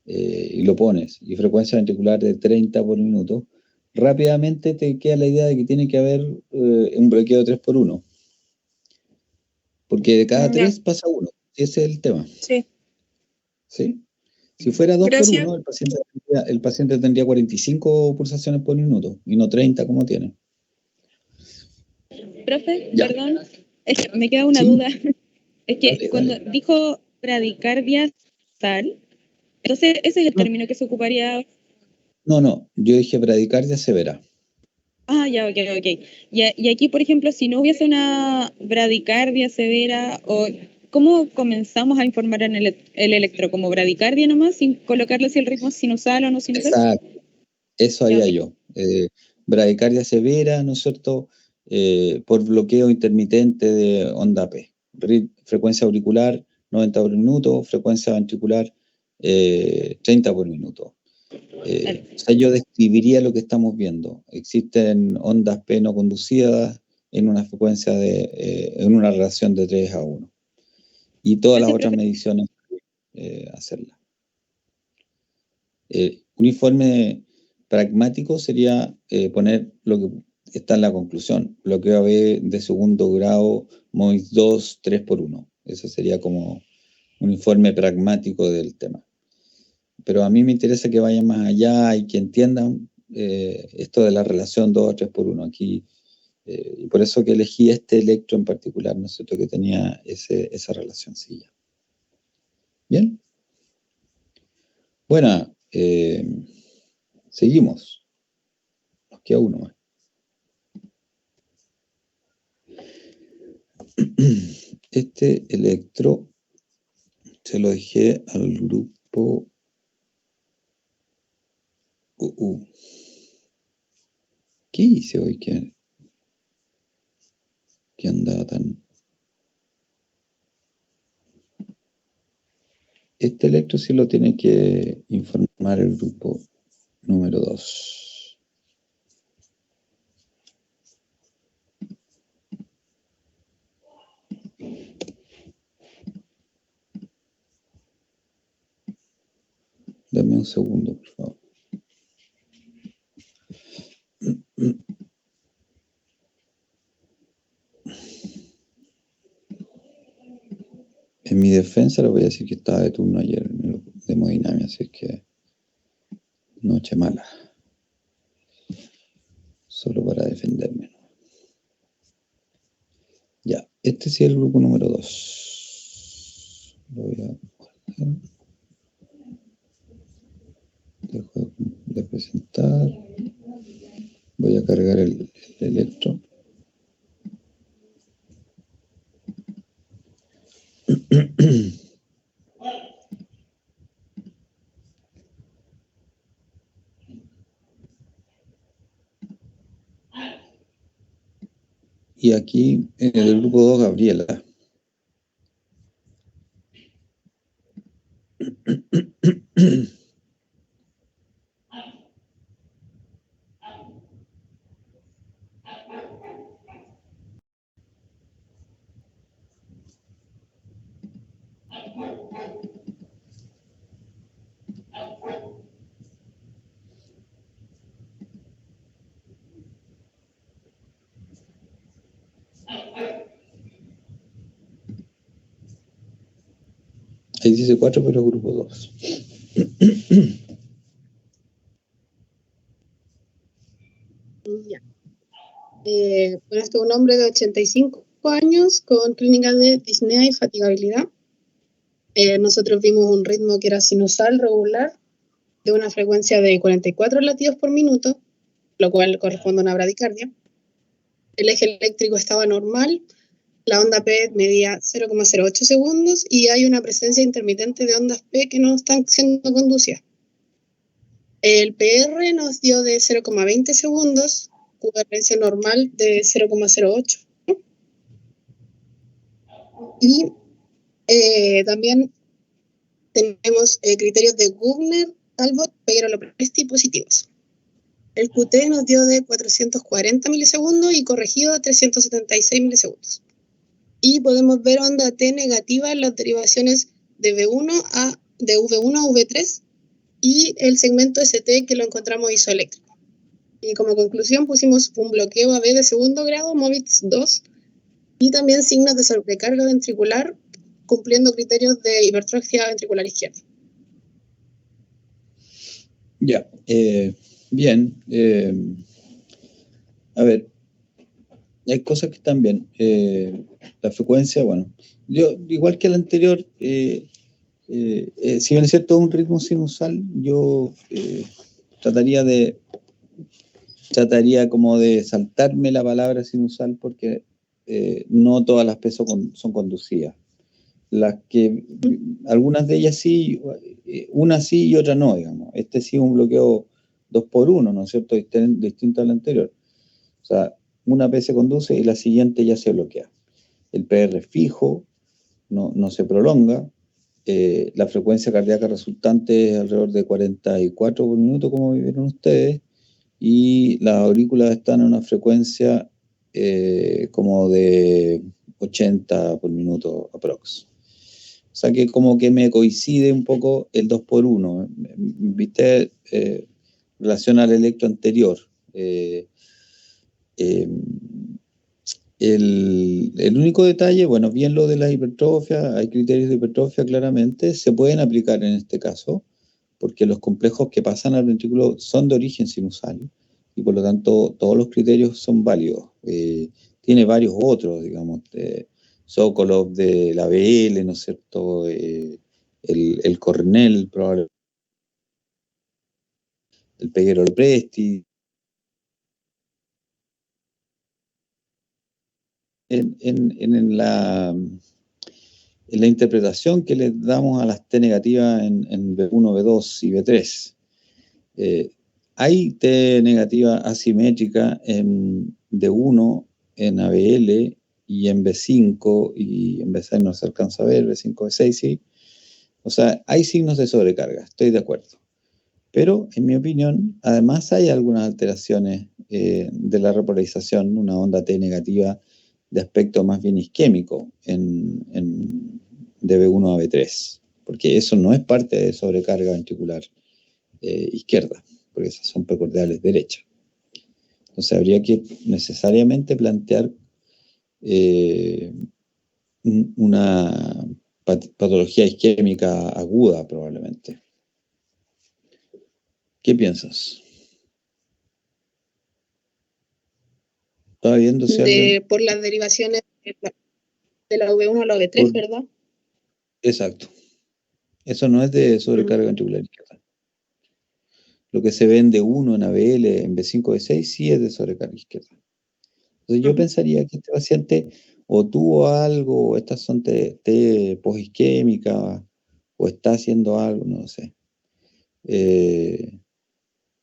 y lo pones, y frecuencia ventricular de 30 por minuto, rápidamente te queda la idea de que tiene que haber un bloqueo de 3 por 1. Porque de cada 3 pasa 1. Ese es el tema. Sí. ¿Sí? Si fuera 2 Gracias. por 1, el paciente tendría 45 pulsaciones por minuto y no 30 como tiene. Profe, Ya. perdón, es que me queda una Sí. duda. Es que Dale, cuando dale. dijo bradicardia tal, entonces ese es el término que se ocuparía. No, yo dije bradicardia severa. Ah, ya, ok. Y aquí, por ejemplo, si no hubiese una bradicardia severa, ¿cómo comenzamos a informar en el electro? ¿Como bradicardia nomás, sin colocarle si el ritmo es sinusal o no sinusal? Exacto. Eso haría Ya, ok. yo. Bradicardia severa, ¿no es cierto? Por bloqueo intermitente de onda P. Frecuencia auricular 90 por minuto, frecuencia ventricular 30 por minuto. O sea, yo describiría lo que estamos viendo. Existen ondas P no conducidas en una frecuencia en una relación de 3 a 1. Y todas las Gracias, otras profe. mediciones hacerlas. Un informe pragmático sería poner lo que está en la conclusión, bloqueo AB de segundo grado, MOIS 2, 3 por 1. Eso sería como un informe pragmático del tema. Pero a mí me interesa que vayan más allá y que entiendan esto de la relación 2 a 3 por 1 aquí. Y por eso que elegí este electro en particular, ¿no es cierto?, que tenía esa relacióncilla. ¿Bien? Bueno, seguimos. Nos queda uno más. Este electro se lo dejé al grupo UU. ¿Qué hice hoy? ¿Qué andaba tan...? Este electro sí lo tiene que informar el grupo número 2. Dame un segundo, por favor. En mi defensa le voy a decir que estaba de turno ayer en el de hemodinamia, así que noche mala. Solo para defenderme. Ya, este sí es el grupo número 2. Lo voy a guardar. Dejo de presentar. Voy a cargar el electro. Y aquí en el grupo 2, Gabriela. Ahí dice 4, pero grupo 2. Ya. Bueno, este es un hombre de 85 años con clínica de disnea y fatigabilidad. Nosotros vimos un ritmo que era sinusal regular de una frecuencia de 44 latidos por minuto, lo cual corresponde a una bradicardia. El eje eléctrico estaba normal, la onda P medía 0,08 segundos y hay una presencia intermitente de ondas P que no están siendo conducidas. El PR nos dio de 0,20 segundos, QRS normal de 0,08. Y también tenemos criterios de Gubner, Talbot, Peguero-Lopresti positivos. El QT nos dio de 440 milisegundos y corregido 376 milisegundos. y podemos ver onda T negativa en las derivaciones de V1 a V3 y el segmento ST que lo encontramos isoeléctrico. Y como conclusión pusimos un bloqueo AB de segundo grado, MOVITS 2, y también signos de sobrecarga ventricular, cumpliendo criterios de hipertrofia ventricular izquierda. Ya, bien. A ver, hay cosas que están bien. La frecuencia, bueno, yo, igual que el anterior, si bien es cierto un ritmo sinusal, yo trataría como de saltarme la palabra sinusal porque no todas las PES son conducidas. Algunas de ellas sí, una sí y otra no, digamos. Este sí es un bloqueo 2x1, ¿no es cierto? Distinto al anterior. O sea, una P se conduce y la siguiente ya se bloquea. El PR es fijo, no se prolonga. La frecuencia cardíaca resultante es alrededor de 44 por minuto, como vieron ustedes, y las aurículas están en una frecuencia como de 80 por minuto aprox. O sea que como que me coincide un poco el 2x1, ¿viste? Relación al electro anterior. El único detalle, bueno, bien lo de la hipertrofia, hay criterios de hipertrofia claramente, se pueden aplicar en este caso, porque los complejos que pasan al ventrículo son de origen sinusal, y por lo tanto todos los criterios son válidos. Tiene varios otros, digamos, Sokolov de la BL, ¿no es cierto? El Cornell, probablemente, el Peguero Presti. En la interpretación que le damos a las T negativas en B1, B2 y B3. Hay T negativa asimétrica en D1, en ABL y en B5, y en B6 no se alcanza a ver, B5, B6 sí. O sea, hay signos de sobrecarga, estoy de acuerdo. Pero, en mi opinión, además hay algunas alteraciones de la repolarización, una onda T negativa de aspecto más bien isquémico de B1 a B3, porque eso no es parte de sobrecarga ventricular izquierda, porque esas son precordiales derechas. Entonces habría que necesariamente plantear una patología isquémica aguda probablemente. ¿Qué piensas? Estaba viendo si alguien... Por las derivaciones de la V1 a la V3, ¿verdad? Exacto. Eso no es de sobrecarga ventricular izquierda. Lo que se ve en D1, en ABL, en B5, B6, sí es de sobrecarga izquierda. Entonces yo pensaría que este paciente o tuvo algo, o estas son T posisquémicas, o está haciendo algo, no lo sé.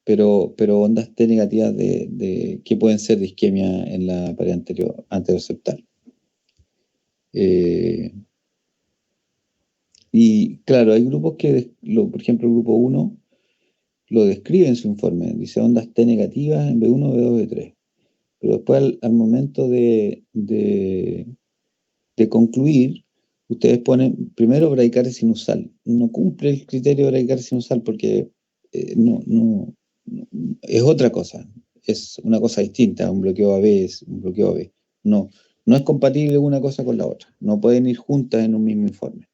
Pero ondas T negativas que pueden ser de isquemia en la pared anteroseptal. Y claro, hay grupos que, por ejemplo, el grupo 1 lo describe en su informe, dice ondas T negativas en B1, B2, B3. Pero después al momento de concluir, ustedes ponen primero bradicardia sinusal. No cumple el criterio de bradicardia sinusal porque no es otra cosa, es una cosa distinta, un bloqueo AB es un bloqueo AB. No es compatible una cosa con la otra, no pueden ir juntas en un mismo informe.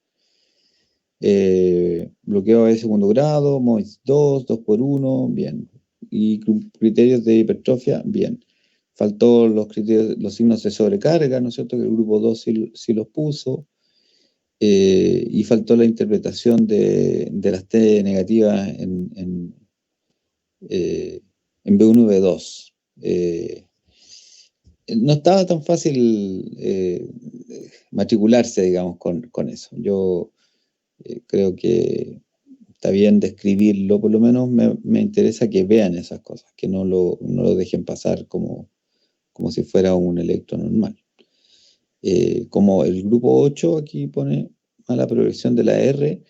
Bloqueo AB segundo grado, MOVITS 2, 2x1, bien. Y criterios de hipertrofia, bien. Faltó los signos de sobrecarga, ¿no es cierto? Que el grupo 2 sí los puso. Y faltó la interpretación de las T negativas en B1 y B2. No estaba tan fácil matricularse, digamos, con eso. Yo creo que está bien describirlo, por lo menos me interesa que vean esas cosas, que no lo dejen pasar como si fuera un electro normal. Como el grupo 8 aquí pone mala progresión de la R,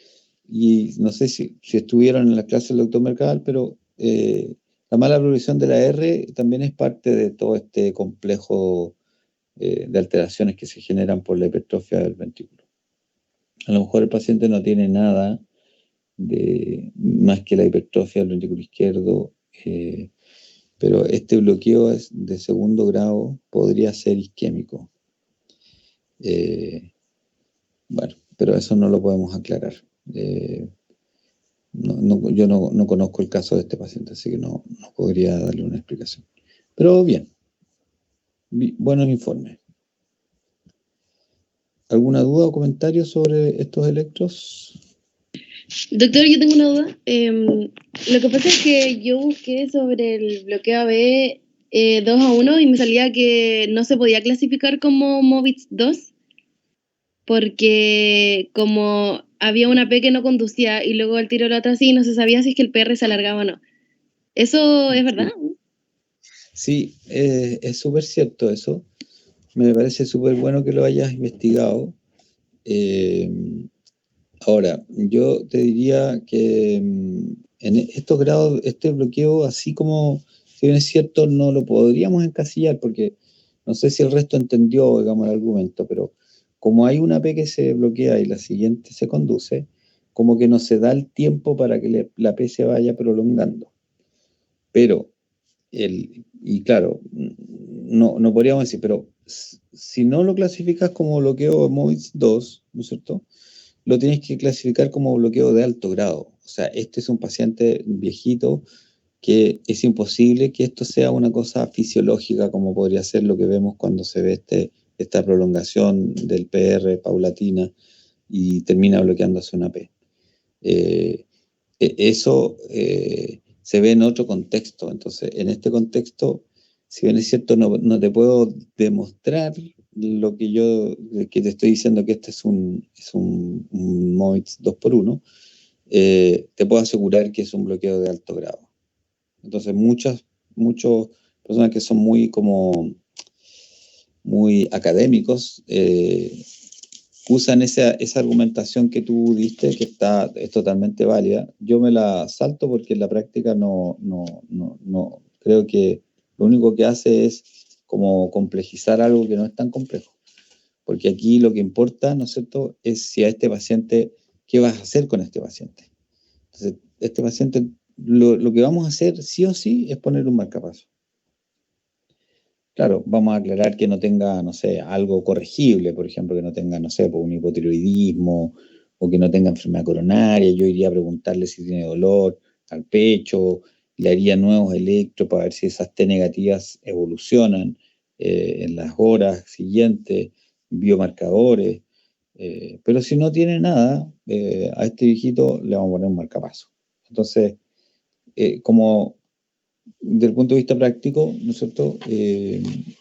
y no sé si estuvieron en la clase del doctor Mercadal, pero la mala progresión de la R también es parte de todo este complejo de alteraciones que se generan por la hipertrofia del ventrículo. A lo mejor el paciente no tiene nada más que la hipertrofia del ventrículo izquierdo, pero este bloqueo es de segundo grado, podría ser isquémico. Bueno, pero eso no lo podemos aclarar. Yo no conozco el caso de este paciente, así que no podría darle una explicación. Pero bien, buenos informes. ¿Alguna duda o comentario sobre estos electros? Doctor, yo tengo una duda. Lo que pasa es que yo busqué sobre el bloqueo AB 2-1 y me salía que no se podía clasificar como MOVITS 2 porque como había una P que no conducía y luego el tiro la otra sí, no se sabía si es que el PR se alargaba o no. ¿Eso es verdad? Sí, es súper cierto eso. Me parece súper bueno que lo hayas investigado. Ahora, yo te diría que en estos grados, este bloqueo, así como, si bien es cierto, no lo podríamos encasillar, porque no sé si el resto entendió, digamos, el argumento, pero como hay una P que se bloquea y la siguiente se conduce, como que no se da el tiempo para que la P se vaya prolongando. Pero, y claro, no podríamos decir, pero si no lo clasificas como bloqueo MOVITS 2, ¿no es cierto?, lo tienes que clasificar como bloqueo de alto grado. O sea, este es un paciente viejito que es imposible que esto sea una cosa fisiológica como podría ser lo que vemos cuando se ve esta prolongación del PR paulatina y termina bloqueándose una P. Eso se ve en otro contexto. Entonces, en este contexto, si bien es cierto, no te puedo demostrar lo que te estoy diciendo que este es un MOVITS 2x1, te puedo asegurar que es un bloqueo de alto grado. Entonces, muchas personas que son muy académicos usan esa argumentación que tú diste, que es totalmente válida. Yo me la salto porque en la práctica no creo que lo único que hace es como complejizar algo que no es tan complejo. Porque aquí lo que importa, ¿no es cierto?, es si a este paciente, ¿qué vas a hacer con este paciente? Entonces, este paciente, lo que vamos a hacer sí o sí es poner un marcapaso. Claro, vamos a aclarar que no tenga, no sé, algo corregible, por ejemplo, que no tenga, no sé, un hipotiroidismo o que no tenga enfermedad coronaria. Yo iría a preguntarle si tiene dolor al pecho, le haría nuevos electros para ver si esas T negativas evolucionan en las horas siguientes, biomarcadores. Pero si no tiene nada, a este viejito le vamos a poner un marcapaso. Entonces, como desde el punto de vista práctico, ¿no es cierto?,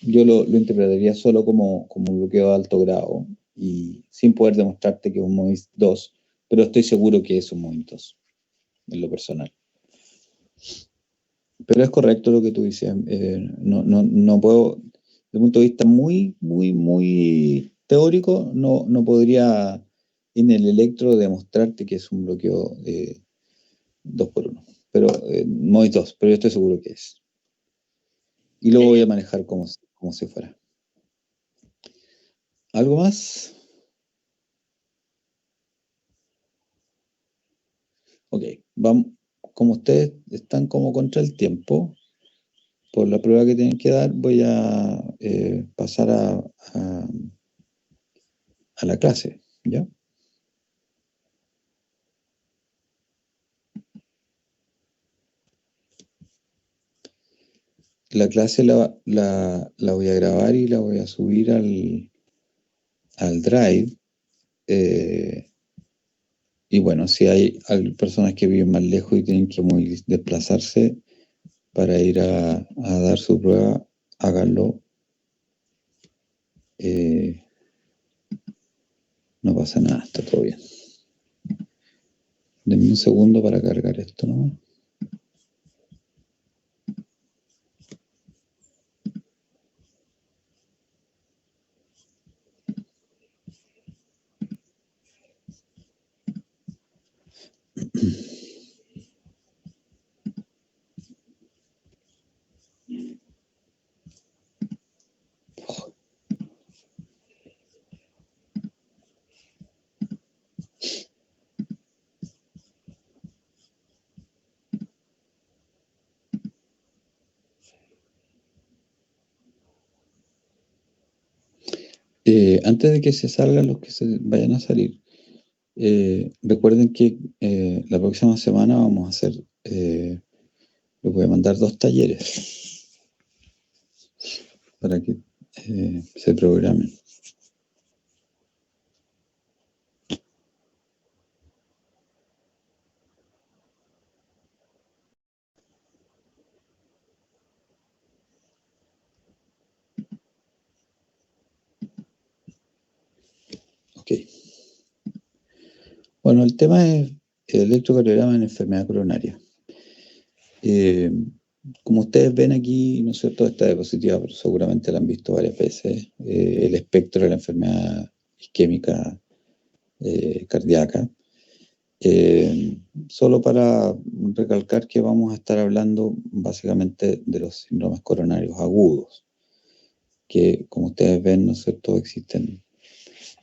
yo lo interpretaría solo como un bloqueo de alto grado y sin poder demostrarte que es un MOVITS 2, pero estoy seguro que es un MOVITS 2, en lo personal. Pero es correcto lo que tú dices. No puedo, desde el punto de vista muy teórico, no podría en el electro demostrarte que es un bloqueo 2x1. Pero MOVITS 2, pero yo estoy seguro que es. Y lo voy a manejar como si fuera. ¿Algo más? Ok, vamos. Como ustedes están como contra el tiempo, por la prueba que tienen que dar, voy a pasar a la clase, ¿ya? La clase la voy a grabar y la voy a subir al Drive. Y bueno, si hay personas que viven más lejos y tienen que desplazarse para ir a dar su prueba, háganlo. No pasa nada, está todo bien. Denme un segundo para cargar esto, ¿no? Antes de que se salgan los que se vayan a salir, recuerden que la próxima semana vamos a hacer, les voy a mandar 2 talleres para que se programen. Ok. Bueno, el tema es el electrocardiograma en enfermedad coronaria. Como ustedes ven aquí, ¿no es cierto? Esta diapositiva, pero seguramente la han visto varias veces, el espectro de la enfermedad isquémica cardíaca. Solo para recalcar que vamos a estar hablando básicamente de los síndromes coronarios agudos, que como ustedes ven, ¿no es cierto?, existen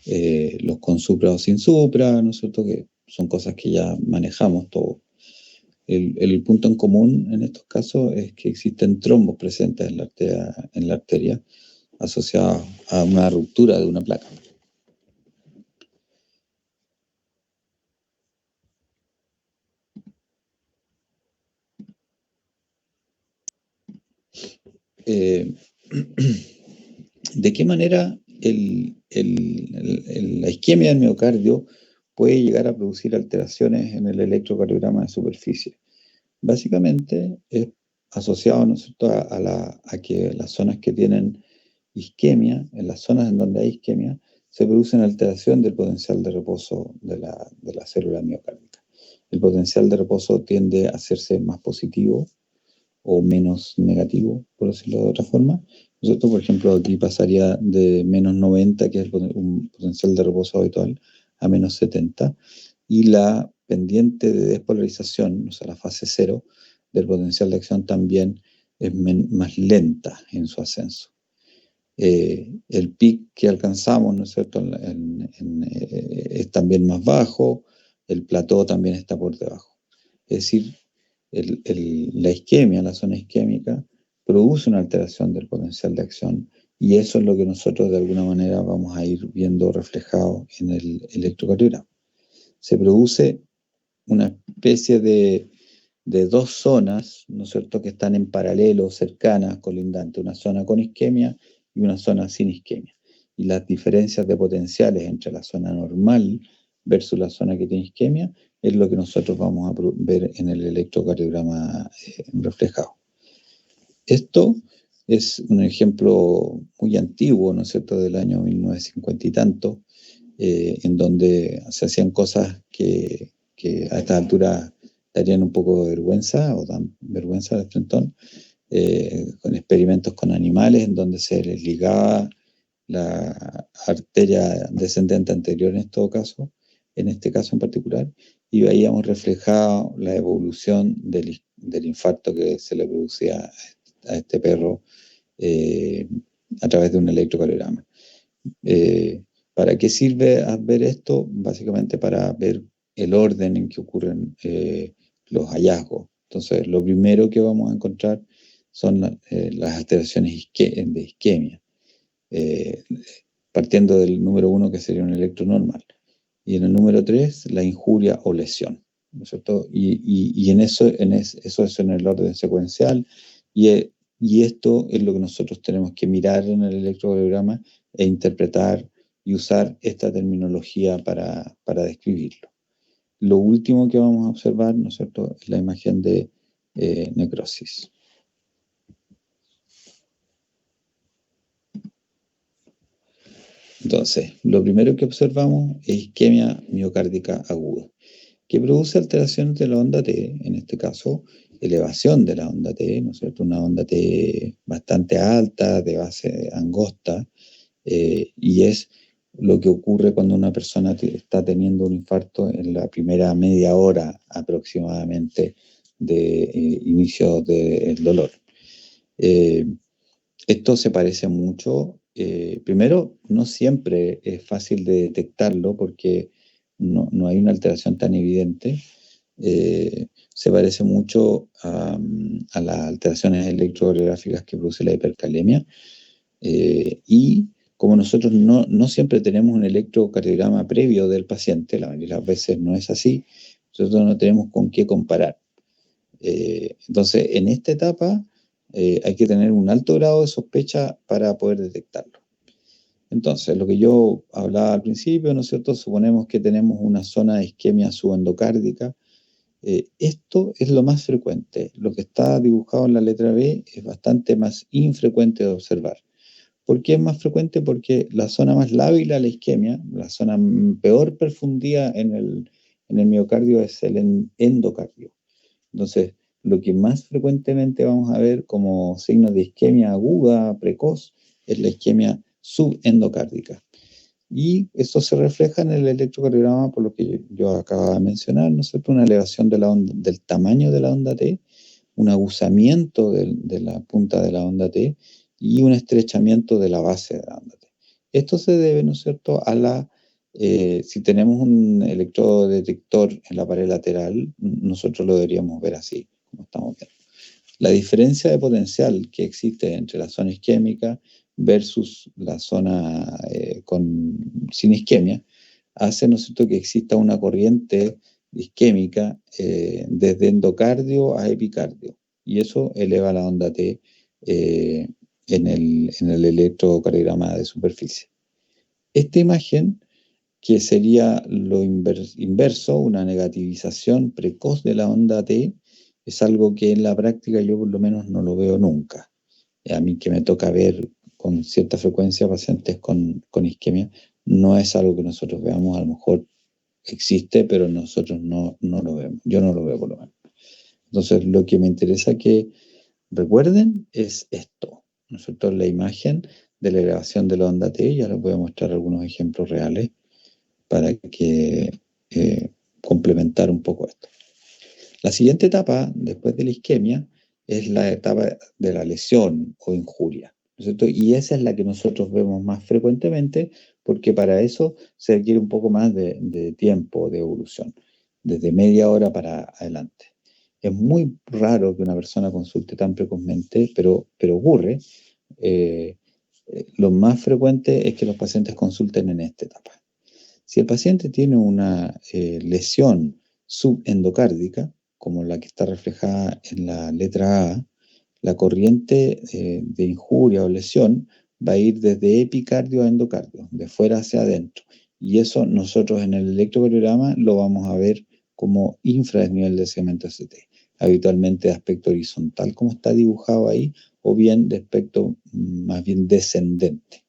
los con supra o sin supra, ¿no es cierto?, que son cosas que ya manejamos todo. El punto en común en estos casos es que existen trombos presentes en la arteria asociados a una ruptura de una placa. ¿De qué manera la isquemia del miocardio puede llegar a producir alteraciones en el electrocardiograma de superficie? Básicamente es asociado, ¿no es cierto?, a que las zonas que tienen isquemia, en las zonas en donde hay isquemia, se produce una alteración del potencial de reposo de la célula miocárdica. El potencial de reposo tiende a hacerse más positivo o menos negativo, por decirlo de otra forma. Nosotros, por ejemplo, aquí pasaría de menos 90, que es un potencial de reposo habitual, a menos 70, y la pendiente de despolarización, o sea, la fase 0 del potencial de acción también es más lenta en su ascenso. El pic que alcanzamos, ¿no es cierto?, es también más bajo, el plató también está por debajo. Es decir, la isquemia, la zona isquémica, produce una alteración del potencial de acción, y eso es lo que nosotros de alguna manera vamos a ir viendo reflejado en el electrocardiograma. Se produce una especie de 2 zonas, ¿no es cierto?, que están en paralelo, cercanas, colindantes, una zona con isquemia y una zona sin isquemia. Y las diferencias de potenciales entre la zona normal versus la zona que tiene isquemia es lo que nosotros vamos a ver en el electrocardiograma reflejado. Esto es un ejemplo muy antiguo, ¿no es cierto?, del año 1950 y tanto, en donde se hacían cosas que a esta altura darían un poco de vergüenza o dan vergüenza al frentón, con experimentos con animales en donde se les ligaba la arteria descendente anterior en este caso en particular, y veíamos reflejado la evolución del infarto que se le producía a este perro a través de un electrocardiograma. ¿Para qué sirve ver esto? Básicamente para ver el orden en que ocurren los hallazgos. Entonces, lo primero que vamos a encontrar son las alteraciones de isquemia, partiendo del número 1, que sería un electro normal, y en el número 3, la injuria o lesión, ¿no es cierto? Y eso es en el orden secuencial, y esto es lo que nosotros tenemos que mirar en el electrocardiograma e interpretar y usar esta terminología para describirlo. Lo último que vamos a observar, ¿no es cierto?, es la imagen de necrosis. Entonces, lo primero que observamos es isquemia miocárdica aguda, que produce alteraciones de la onda T, en este caso, elevación de la onda T, ¿no es cierto?, una onda T bastante alta, de base angosta, y es lo que ocurre cuando una persona está teniendo un infarto en la primera media hora aproximadamente de inicio del dolor. Esto se parece mucho. Primero, no siempre es fácil de detectarlo porque no hay una alteración tan evidente. Se parece mucho a las alteraciones electrocardiográficas que produce la hipercalemia, y como nosotros no siempre tenemos un electrocardiograma previo del paciente, la mayoría de las veces no es así, nosotros no tenemos con qué comparar. Entonces, en esta etapa hay que tener un alto grado de sospecha para poder detectarlo. Entonces, lo que yo hablaba al principio, ¿no es cierto? Suponemos que tenemos una zona de isquemia subendocárdica. Esto es lo más frecuente. Lo que está dibujado en la letra B es bastante más infrecuente de observar. ¿Por qué es más frecuente? Porque la zona más lábil a la isquemia, la zona peor perfundida en el miocardio es el endocardio. Entonces, lo que más frecuentemente vamos a ver como signos de isquemia aguda, precoz, es la isquemia subendocárdica. Y eso se refleja en el electrocardiograma por lo que yo acabo de mencionar, ¿no es cierto? Una elevación de la onda, del tamaño de la onda T, un aguzamiento de la punta de la onda T y un estrechamiento de la base de la onda T. Esto se debe, ¿no es cierto?, a la... si tenemos un electrodo detector en la pared lateral, nosotros lo deberíamos ver así, como estamos viendo. La diferencia de potencial que existe entre la zona isquémica versus la zona sin isquemia hace, ¿no es cierto?, que exista una corriente isquémica desde endocardio a epicardio, y eso eleva la onda T en el electrocardiograma de superficie. Esta imagen, que sería lo inverso, una negativización precoz de la onda T, es algo que en la práctica yo por lo menos no lo veo nunca. A mí que me toca ver con cierta frecuencia pacientes con isquemia, no es algo que nosotros veamos, a lo mejor existe, pero nosotros no lo vemos, yo no lo veo por lo menos. Entonces lo que me interesa que recuerden es esto, ¿no es cierto? La imagen de la elevación de la onda T, ya les voy a mostrar algunos ejemplos reales para que complementar un poco esto. La siguiente etapa, después de la isquemia, es la etapa de la lesión o injuria, ¿no es cierto? Y esa es la que nosotros vemos más frecuentemente, porque para eso se requiere un poco más de tiempo de evolución, desde media hora para adelante. Es muy raro que una persona consulte tan precozmente, pero ocurre. Lo más frecuente es que los pacientes consulten en esta etapa. Si el paciente tiene una lesión subendocárdica, como la que está reflejada en la letra A, la corriente de injuria o lesión va a ir desde epicardio a endocardio, de fuera hacia adentro. Y eso nosotros en el electrocardiograma lo vamos a ver como infradesnivel del segmento ST, habitualmente de aspecto horizontal, como está dibujado ahí, o bien de aspecto más bien descendente.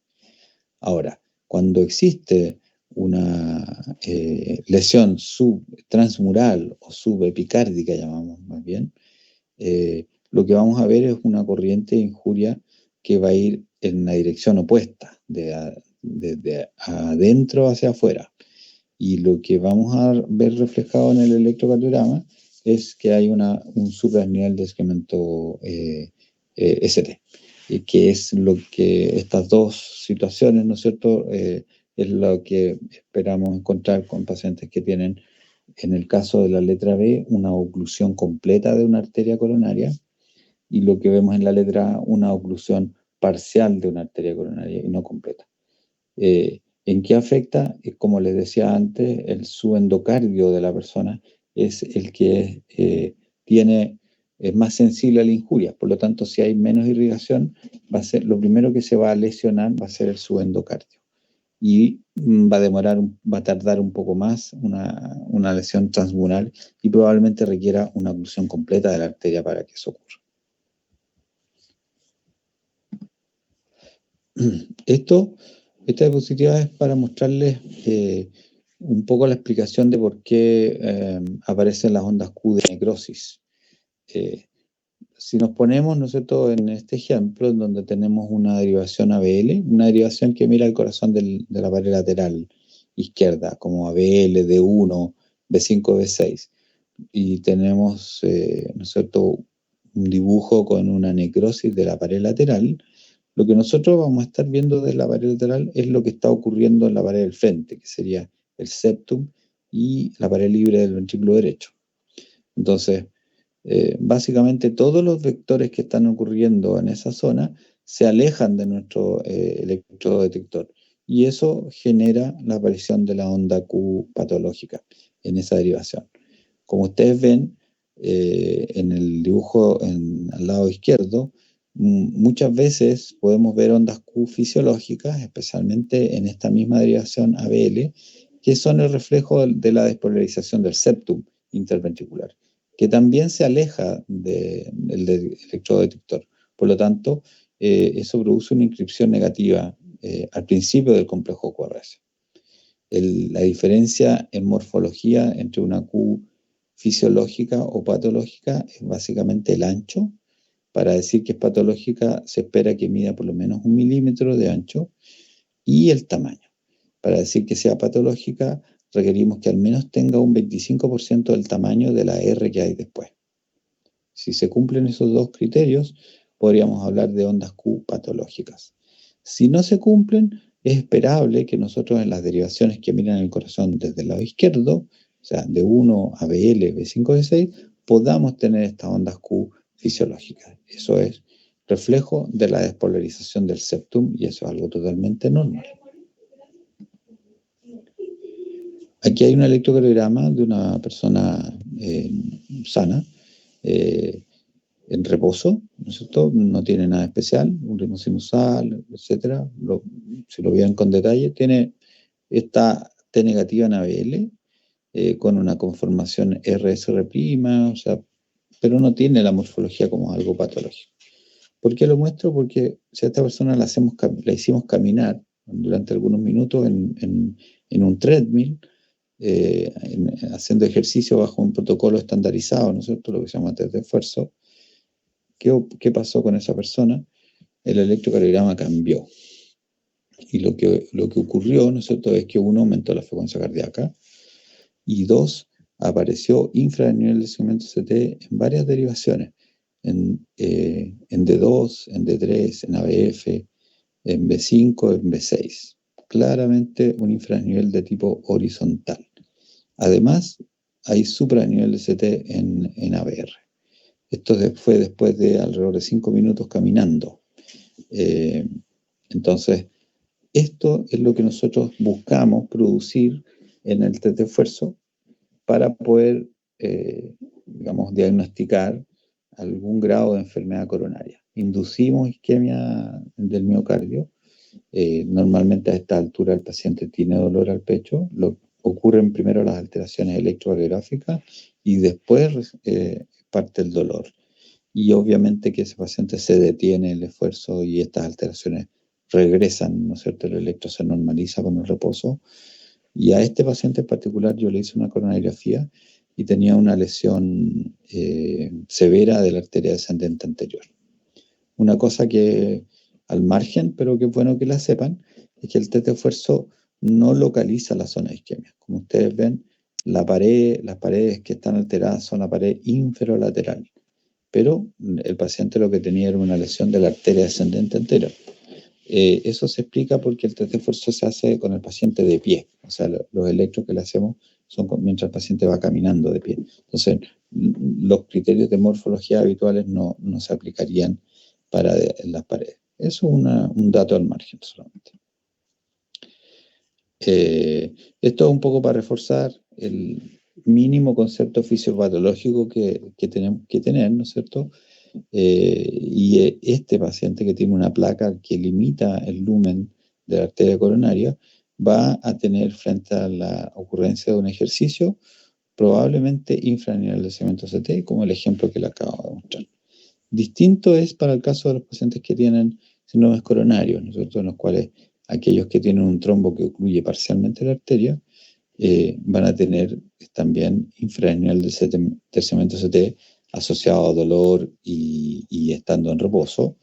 Ahora, cuando existe una lesión subtransmural o subepicárdica, llamamos más bien, lo que vamos a ver es una corriente de injuria que va a ir en la dirección opuesta, desde adentro hacia afuera. Y lo que vamos a ver reflejado en el electrocardiograma es que hay un supranivel de segmento ST, que es lo que estas dos situaciones, ¿no es cierto?, es lo que esperamos encontrar con pacientes que tienen, en el caso de la letra B, una oclusión completa de una arteria coronaria, y lo que vemos en la letra A, una oclusión parcial de una arteria coronaria y no completa. ¿En qué afecta? Como les decía antes, el subendocardio de la persona es el que es más sensible a la injuria. Por lo tanto, si hay menos irrigación, va a ser lo primero que se va a lesionar, va a ser el subendocardio. Y va a tardar un poco más una lesión transmural y probablemente requiera una oclusión completa de la arteria para que eso ocurra. Esta diapositiva es para mostrarles un poco la explicación de por qué aparecen las ondas Q de necrosis. Si nos ponemos, ¿no es cierto?, en este ejemplo, en donde tenemos una derivación ABL, una derivación que mira el corazón de la pared lateral izquierda, como ABL, D1, B5, B6, y tenemos, ¿no es cierto?, un dibujo con una necrosis de la pared lateral, lo que nosotros vamos a estar viendo de la pared lateral es lo que está ocurriendo en la pared del frente, que sería el septum y la pared libre del ventrículo derecho. Entonces, básicamente todos los vectores que están ocurriendo en esa zona se alejan de nuestro electrodetector. Y eso genera la aparición de la onda Q patológica en esa derivación. Como ustedes ven en el dibujo al lado izquierdo, muchas veces podemos ver ondas Q fisiológicas, especialmente en esta misma derivación ABL, que son el reflejo de la despolarización del septum interventricular, que también se aleja del electrodetector. Por lo tanto, eso produce una inscripción negativa al principio del complejo QRS. La diferencia en morfología entre una Q fisiológica o patológica es básicamente el ancho. Para decir que es patológica se espera que mida por lo menos 1 milímetro de ancho, y el tamaño. Para decir que sea patológica requerimos que al menos tenga un 25% del tamaño de la R que hay después. Si se cumplen esos dos criterios, podríamos hablar de ondas Q patológicas. Si no se cumplen, es esperable que nosotros en las derivaciones que miran el corazón desde el lado izquierdo, o sea, de 1 a BL, B5, B6, podamos tener estas ondas Q fisiológicas. Eso es reflejo de la despolarización del septum, y eso es algo totalmente normal. Aquí hay un electrocardiograma de una persona sana, en reposo, ¿no es cierto? No tiene nada especial, un ritmo sinusal, etcétera. Si lo vieran con detalle, tiene esta T negativa en ABL, con una conformación RSR', o sea, pero no tiene la morfología como algo patológico. ¿Por qué lo muestro? Porque si a esta persona la hicimos caminar durante algunos minutos en un treadmill, haciendo ejercicio bajo un protocolo estandarizado, ¿no es cierto?, lo que se llama test de esfuerzo. ¿Qué pasó con esa persona? El electrocardiograma cambió. Y lo que ocurrió, ¿no es cierto?, es que uno, aumentó la frecuencia cardíaca, y dos, apareció infranivel de segmento CT en varias derivaciones, en D2, en D3, en ABF, en B5, en B6. Claramente un infranivel de tipo horizontal. Además, hay supranivel de CT en ABR. Esto fue después de alrededor de 5 minutos caminando. Entonces, esto es lo que nosotros buscamos producir en el test de esfuerzo para poder, diagnosticar algún grado de enfermedad coronaria. Inducimos isquemia del miocardio. Normalmente a esta altura el paciente tiene dolor al pecho. Ocurren primero las alteraciones electrocardiográficas y después parte el dolor. Y obviamente que ese paciente se detiene el esfuerzo y estas alteraciones regresan, ¿no es cierto? El electro se normaliza con el reposo. Y a este paciente en particular yo le hice una coronariografía y tenía una lesión severa de la arteria descendente anterior. Una cosa que al margen, pero que es bueno que la sepan, es que el test de esfuerzo no localiza la zona de isquemia. Como ustedes ven, las paredes que están alteradas son la pared inferolateral, pero el paciente lo que tenía era una lesión de la arteria descendente anterior. Eso se explica porque el test de esfuerzo se hace con el paciente de pie, o sea, los electros que le hacemos son mientras el paciente va caminando de pie. Entonces, los criterios de morfología habituales no se aplicarían para las paredes. Eso es un dato al margen solamente. Esto es un poco para reforzar el mínimo concepto fisiopatológico que tenemos que tener, ¿no es cierto? Y este paciente que tiene una placa que limita el lumen de la arteria coronaria va a tener, frente a la ocurrencia de un ejercicio, probablemente infranivel de segmento CT, como el ejemplo que le acabo de mostrar. Distinto es para el caso de los pacientes que tienen síndromes coronarios, ¿no es cierto?, en los cuales aquellos que tienen un trombo que ocluye parcialmente la arteria van a tener también infranivel del segmento CT asociado a dolor y estando en reposo,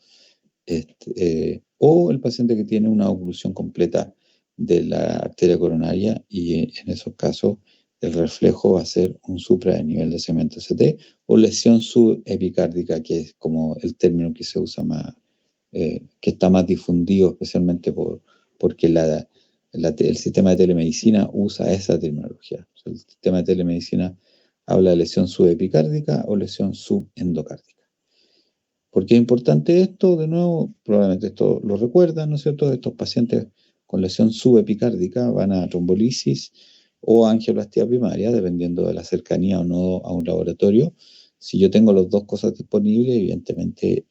o el paciente que tiene una oclusión completa de la arteria coronaria, y en esos casos el reflejo va a ser un supranivel de segmento CT o lesión subepicárdica, que es como el término que se usa más, que está más difundido, especialmente porque el sistema de telemedicina usa esa terminología. O sea, el sistema de telemedicina habla de lesión subepicárdica o lesión subendocárdica. ¿Por qué es importante esto? De nuevo, probablemente esto lo recuerdan, ¿no es cierto? Estos pacientes con lesión subepicárdica van a trombolisis o angioplastía primaria, dependiendo de la cercanía o no a un laboratorio. Si yo tengo las dos cosas disponibles, evidentemente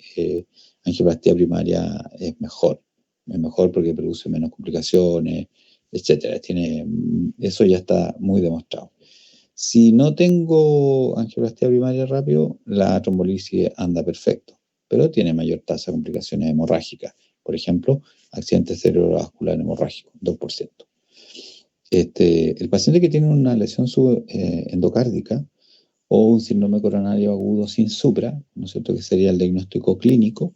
angioplastía primaria es mejor porque produce menos complicaciones, etcétera. Eso ya está muy demostrado. Si no tengo angioplastía primaria rápido, la trombolisis anda perfecto, pero tiene mayor tasa de complicaciones hemorrágicas. Por ejemplo, accidente cerebrovascular hemorrágico, 2%. El paciente que tiene una lesión endocárdica o un síndrome coronario agudo sin supra, ¿no es cierto?, que sería el diagnóstico clínico,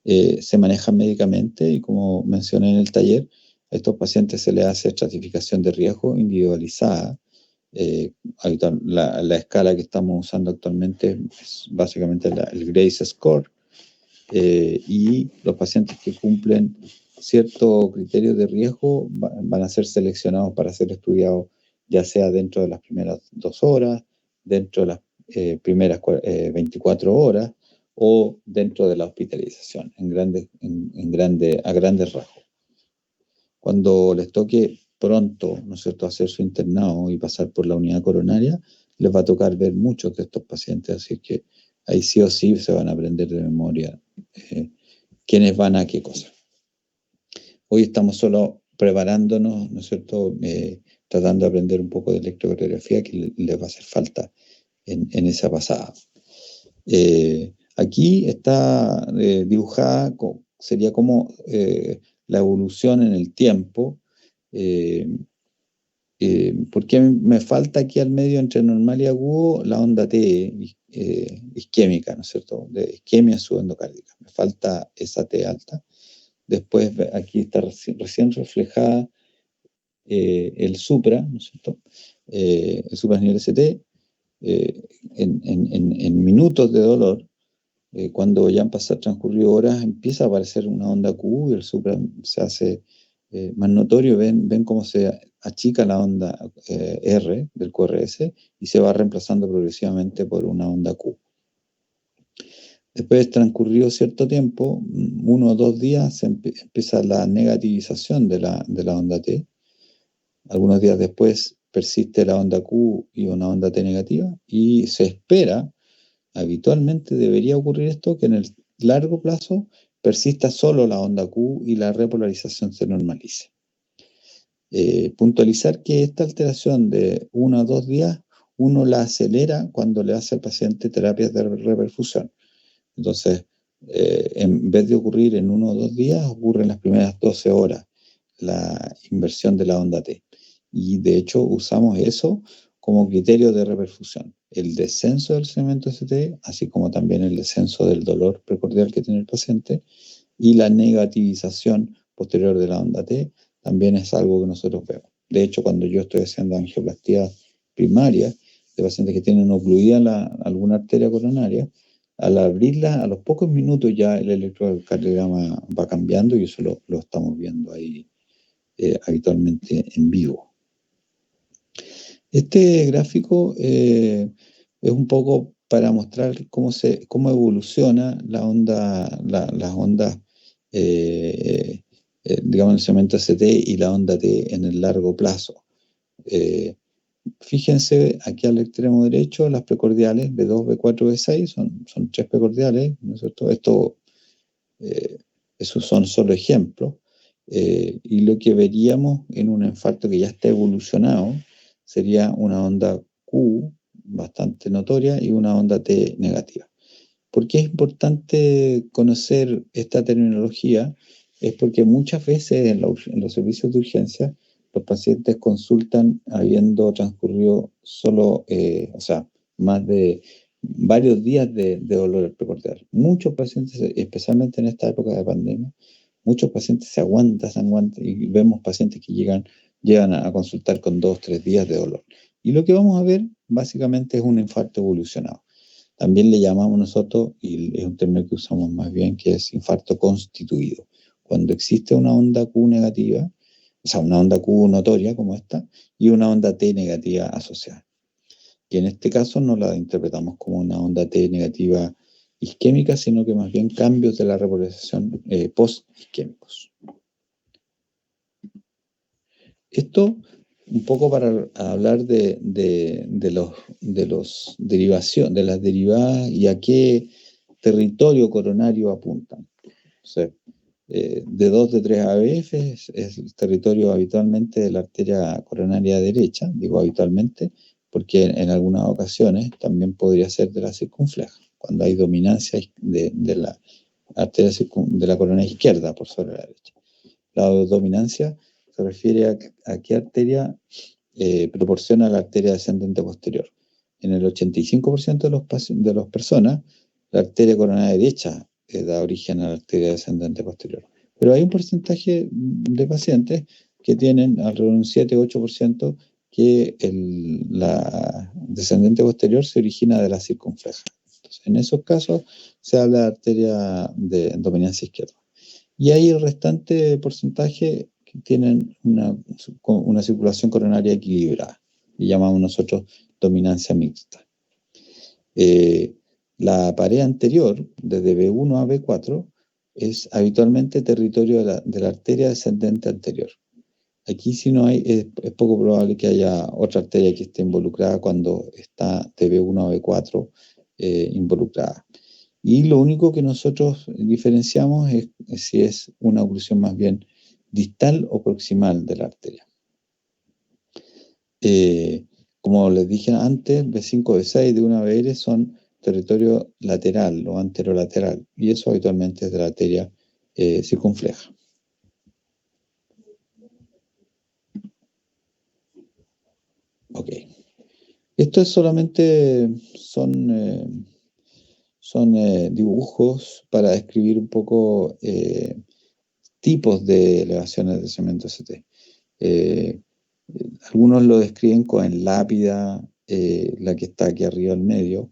se manejan médicamente y, como mencioné en el taller, a estos pacientes se les hace estratificación de riesgo individualizada. La escala que estamos usando actualmente es básicamente el Grace Score, y los pacientes que cumplen ciertos criterios de riesgo van a ser seleccionados para ser estudiados, ya sea dentro de las primeras 2 horas, dentro de las primeras 24 horas o dentro de la hospitalización, a grandes rasgos. Cuando les toque pronto, ¿no es cierto?, hacer su internado y pasar por la unidad coronaria, les va a tocar ver muchos de estos pacientes, así que ahí sí o sí se van a aprender de memoria quiénes van a qué cosa. Hoy estamos solo preparándonos, ¿no es cierto?, tratando de aprender un poco de electrocardiografía que les va a hacer falta en esa pasada. Aquí está dibujada, sería como la evolución en el tiempo, porque me falta aquí al medio entre normal y agudo la onda T isquémica, ¿no es cierto?, de isquemia subendocárdica. Me falta esa T alta. Después aquí está recién reflejada el supra, ¿no es cierto?, el supranivel ST, en minutos de dolor. Cuando ya han transcurrido horas, empieza a aparecer una onda Q y el supra se hace más notorio. Ven cómo se achica la onda R del QRS y se va reemplazando progresivamente por una onda Q. Después, transcurrido cierto tiempo, 1 o 2 días, empieza la negativización de la onda T. Algunos días después persiste la onda Q y una onda T negativa, y se espera, habitualmente debería ocurrir esto, que en el largo plazo persista solo la onda Q y la repolarización se normalice. Puntualizar que esta alteración de 1 a 2 días, uno la acelera cuando le hace al paciente terapias de reperfusión. Entonces, en vez de ocurrir en 1 o 2 días, ocurre en las primeras 12 horas la inversión de la onda T. Y de hecho usamos eso como criterio de reperfusión. El descenso del segmento ST, así como también el descenso del dolor precordial que tiene el paciente, y la negativización posterior de la onda T, también es algo que nosotros vemos. De hecho, cuando yo estoy haciendo angioplastia primaria de pacientes que tienen ocluida alguna arteria coronaria, al abrirla, a los pocos minutos ya el electrocardiograma va cambiando, y eso lo estamos viendo ahí habitualmente en vivo. Este gráfico es un poco para mostrar cómo evoluciona las ondas, digamos, el segmento ST y la onda T en el largo plazo. Fíjense aquí al extremo derecho las precordiales B2, B4, B6, son 3 precordiales, ¿no es cierto? Esos son solo ejemplos, y lo que veríamos en un infarto que ya está evolucionado sería una onda Q bastante notoria y una onda T negativa. ¿Por qué es importante conocer esta terminología? Es porque muchas veces en los servicios de urgencia los pacientes consultan habiendo transcurrido solo, más de varios días de dolor precordial. Muchos pacientes, especialmente en esta época de pandemia, muchos pacientes se aguantan, y vemos pacientes que llegan a consultar con 2 o 3 días de dolor. Y lo que vamos a ver básicamente es un infarto evolucionado. También le llamamos nosotros, y es un término que usamos más bien, que es infarto constituido. Cuando existe una onda Q negativa, o sea, una onda Q notoria como esta, y una onda T negativa asociada. Y en este caso no la interpretamos como una onda T negativa isquémica, sino que más bien cambios de la repolarización post-isquémicos. Esto un poco para hablar de las derivadas y a qué territorio coronario apuntan. O sea, de 2 de 3 ABF es el territorio habitualmente de la arteria coronaria derecha, digo habitualmente, porque en algunas ocasiones también podría ser de la circunfleja, cuando hay dominancia de la arteria de la coronaria izquierda por sobre la derecha. La dominancia se refiere a qué arteria proporciona la arteria descendente posterior. En el 85% de las personas, la arteria coronaria derecha da origen a la arteria descendente posterior. Pero hay un porcentaje de pacientes que tienen alrededor de un 7-8% que la descendente posterior se origina de la circunfleja. Entonces, en esos casos se habla de arteria de dominancia izquierda. Y hay el restante porcentaje que tienen una circulación coronaria equilibrada, y llamamos nosotros dominancia mixta. La pared anterior, desde B1 a B4, es habitualmente territorio de la arteria descendente anterior. Aquí si no hay, es poco probable que haya otra arteria que esté involucrada cuando está de B1 a B4 involucrada. Y lo único que nosotros diferenciamos es si es una oclusión más bien distal o proximal de la arteria. Como les dije antes, B5, B6 de una BR son territorio lateral o anterolateral, y eso habitualmente es de la arteria circunfleja. Ok. Esto es solamente son dibujos para describir un poco tipos de elevaciones de cemento ST. Algunos lo describen con lápida, la que está aquí arriba al medio,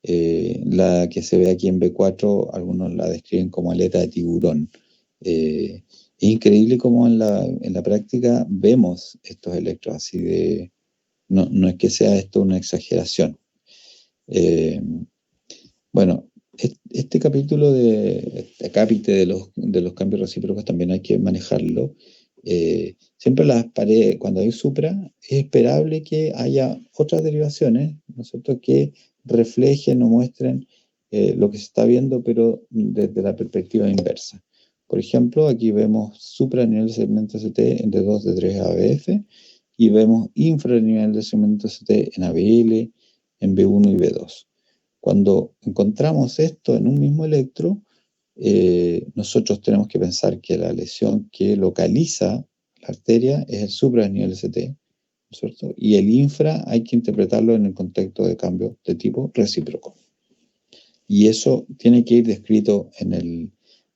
la que se ve aquí en B4, algunos la describen como aleta de tiburón. Es increíble cómo en la práctica vemos estos electros así de... No es que sea esto una exageración. Bueno, este capítulo este acápite de los cambios recíprocos también hay que manejarlo. Siempre las paredes, cuando hay supra, es esperable que haya otras derivaciones, ¿no es cierto?, que reflejen o muestren lo que se está viendo, pero desde la perspectiva inversa. Por ejemplo, aquí vemos supra nivel de segmento ST entre 2 de 3 ABF, y vemos infra nivel de segmento ST en ABL, en B1 y B2. Cuando encontramos esto en un mismo electro, nosotros tenemos que pensar que la lesión que localiza la arteria es el supranivel ST, ¿no es cierto? Y el infra hay que interpretarlo en el contexto de cambio de tipo recíproco. Y eso tiene que ir descrito en el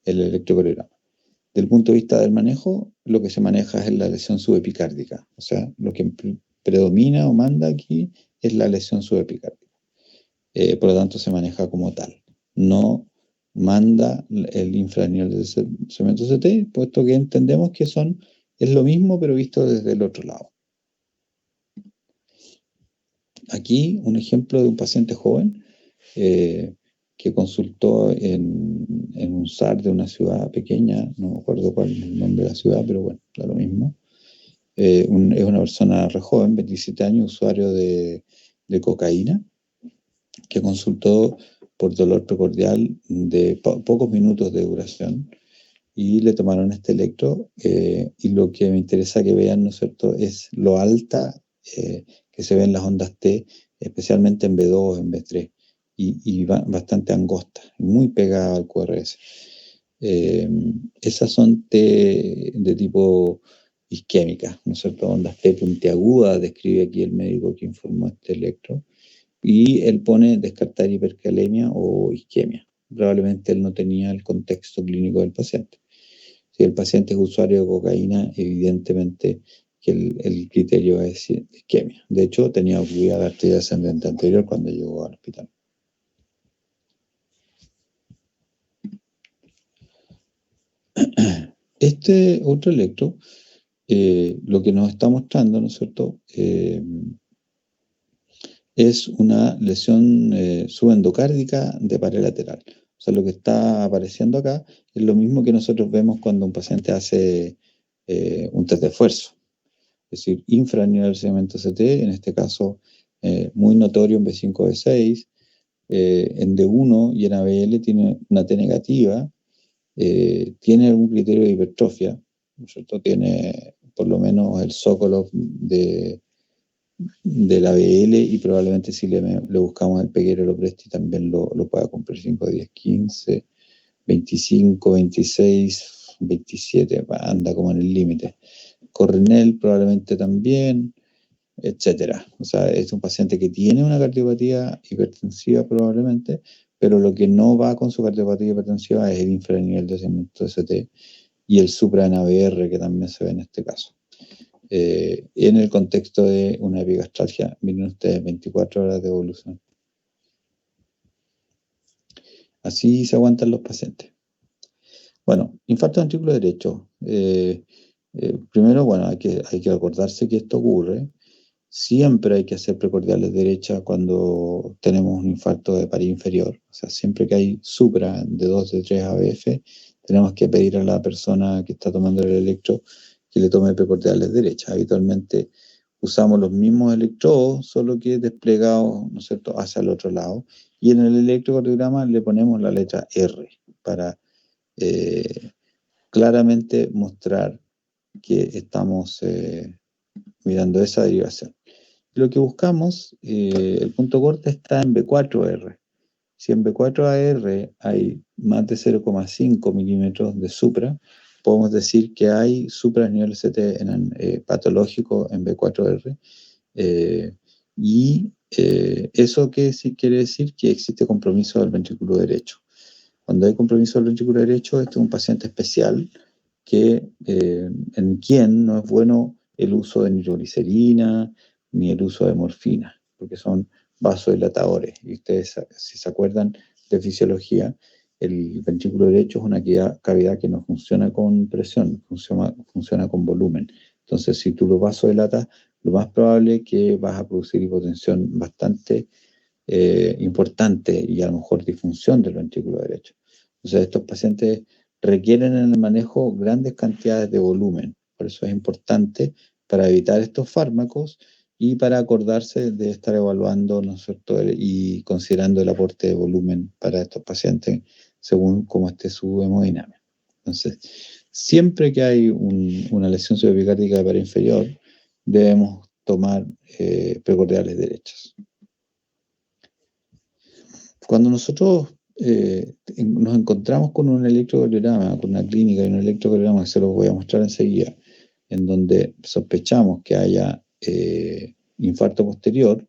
electrocardiograma. Desde el punto de vista del manejo, lo que se maneja es la lesión subepicárdica. O sea, lo que predomina o manda aquí es la lesión subepicárdica. Por lo tanto, se maneja como tal. No manda el infranivel de segmento CT, puesto que entendemos que es lo mismo, pero visto desde el otro lado. Aquí un ejemplo de un paciente joven que consultó en un SAR de una ciudad pequeña, no me acuerdo cuál es el nombre de la ciudad, pero bueno, da lo mismo. Es una persona re joven, 27 años, usuario de cocaína, que consultó por dolor precordial de pocos minutos de duración, y le tomaron este electro, y lo que me interesa que vean, ¿no es cierto?, es lo alta que se ven las ondas T, especialmente en B2, en B3, y bastante angosta, muy pegada al QRS. Esas son T de tipo isquémica, ¿no es cierto?, ondas T puntiagudas, describe aquí el médico que informó este electro, y él pone descartar hipercalemia o isquemia. Probablemente él no tenía el contexto clínico del paciente. Si el paciente es usuario de cocaína, evidentemente que el criterio es isquemia. De hecho, tenía ocluida la arteria descendente anterior cuando llegó al hospital. Este otro electro, lo que nos está mostrando, ¿no es cierto?, es una lesión subendocárdica de pared lateral. O sea, lo que está apareciendo acá es lo mismo que nosotros vemos cuando un paciente hace un test de esfuerzo. Es decir, infranivel del segmento CT, en este caso muy notorio en B5, B6, en D1 y en ABL tiene una T negativa, tiene algún criterio de hipertrofia, ¿no es cierto? Tiene por lo menos el Sokolov de la ABL y probablemente si le buscamos el Peguero Lopresti también lo pueda cumplir 5, 10, 15, 25, 26, 27, anda como en el límite. Cornell probablemente también, etcétera. O sea, es un paciente que tiene una cardiopatía hipertensiva probablemente, pero lo que no va con su cardiopatía hipertensiva es el infranivel de segmento ST y el supra en ABR que también se ve en este caso. En el contexto de una epigastralgia, miren ustedes, 24 horas de evolución. Así se aguantan los pacientes. Bueno, infarto ventrículo derecho. Primero, bueno, hay que acordarse que esto ocurre. Siempre hay que hacer precordiales derecha cuando tenemos un infarto de pared inferior. O sea, siempre que hay supra de 2 de 3 ABF, tenemos que pedir a la persona que está tomando el electro que le tome precordiales derecha. Habitualmente usamos los mismos electrodos, solo que desplegados, ¿no es cierto?, hacia el otro lado. Y en el electrocardiograma le ponemos la letra R para claramente mostrar que estamos mirando esa derivación. Lo que buscamos, el punto corte está en B4R. Si en B4AR hay más de 0,5 milímetros de supra, podemos decir que hay supra nivel CT patológico en B4R. Eso quiere decir que existe compromiso del ventrículo derecho. Cuando hay compromiso del ventrículo derecho, este es un paciente especial en quien no es bueno el uso de nitroglicerina ni el uso de morfina, porque son vasodilatadores. Y ustedes, si se acuerdan de fisiología, el ventrículo derecho es una cavidad que no funciona con presión, funciona con volumen. Entonces, si tú lo vasodilatas, lo más probable es que vas a producir hipotensión bastante importante y a lo mejor disfunción del ventrículo derecho. Entonces, estos pacientes requieren en el manejo grandes cantidades de volumen. Por eso es importante para evitar estos fármacos y para acordarse de estar evaluando, ¿no es cierto?, y considerando el aporte de volumen para estos pacientes según cómo esté su hemodinámica. Entonces, siempre que hay una lesión subepicárdica de pared inferior, debemos tomar precordiales derechas. Cuando nosotros nos encontramos con un electrocardiograma, con una clínica y un electrocardiograma que se los voy a mostrar enseguida, en donde sospechamos que haya infarto posterior,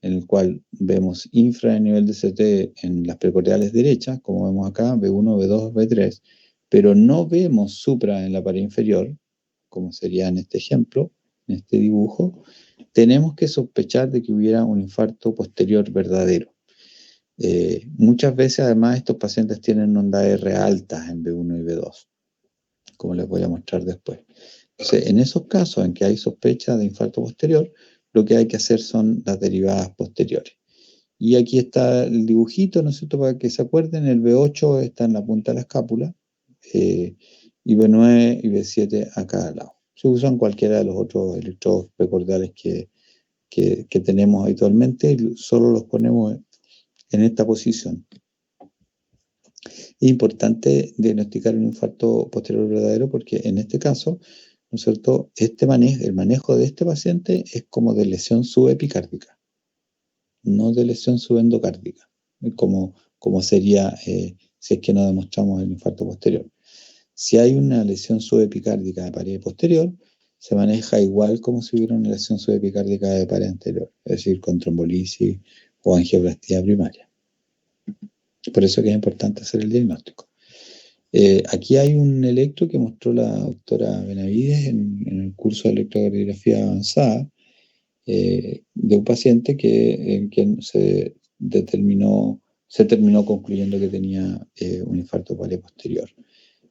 en el cual vemos infra de nivel de CT en las precordiales derechas, como vemos acá, B1, B2, B3, pero no vemos supra en la pared inferior, como sería en este ejemplo, en este dibujo, tenemos que sospechar de que hubiera un infarto posterior verdadero. Muchas veces además estos pacientes tienen onda R altas en B1 y B2, como les voy a mostrar después. Entonces, en esos casos en que hay sospecha de infarto posterior, lo que hay que hacer son las derivadas posteriores. Y aquí está el dibujito, ¿no es cierto?, para que se acuerden, el B8 está en la punta de la escápula, y B9 y B7 a cada lado. Se usan cualquiera de los otros electrodos precordiales que tenemos habitualmente, y solo los ponemos en esta posición. Es importante diagnosticar un infarto posterior verdadero porque en este caso, ¿no es cierto?, el manejo de este paciente es como de lesión subepicárdica, no de lesión subendocárdica, como sería si es que no demostramos el infarto posterior. Si hay una lesión subepicárdica de pared posterior, se maneja igual como si hubiera una lesión subepicárdica de pared anterior, es decir, con trombolisis o angioplastía primaria. Por eso que es importante hacer el diagnóstico. Aquí hay un electro que mostró la doctora Benavides en el curso de electrocardiografía avanzada de un paciente en quien se terminó concluyendo que tenía un infarto de pared posterior.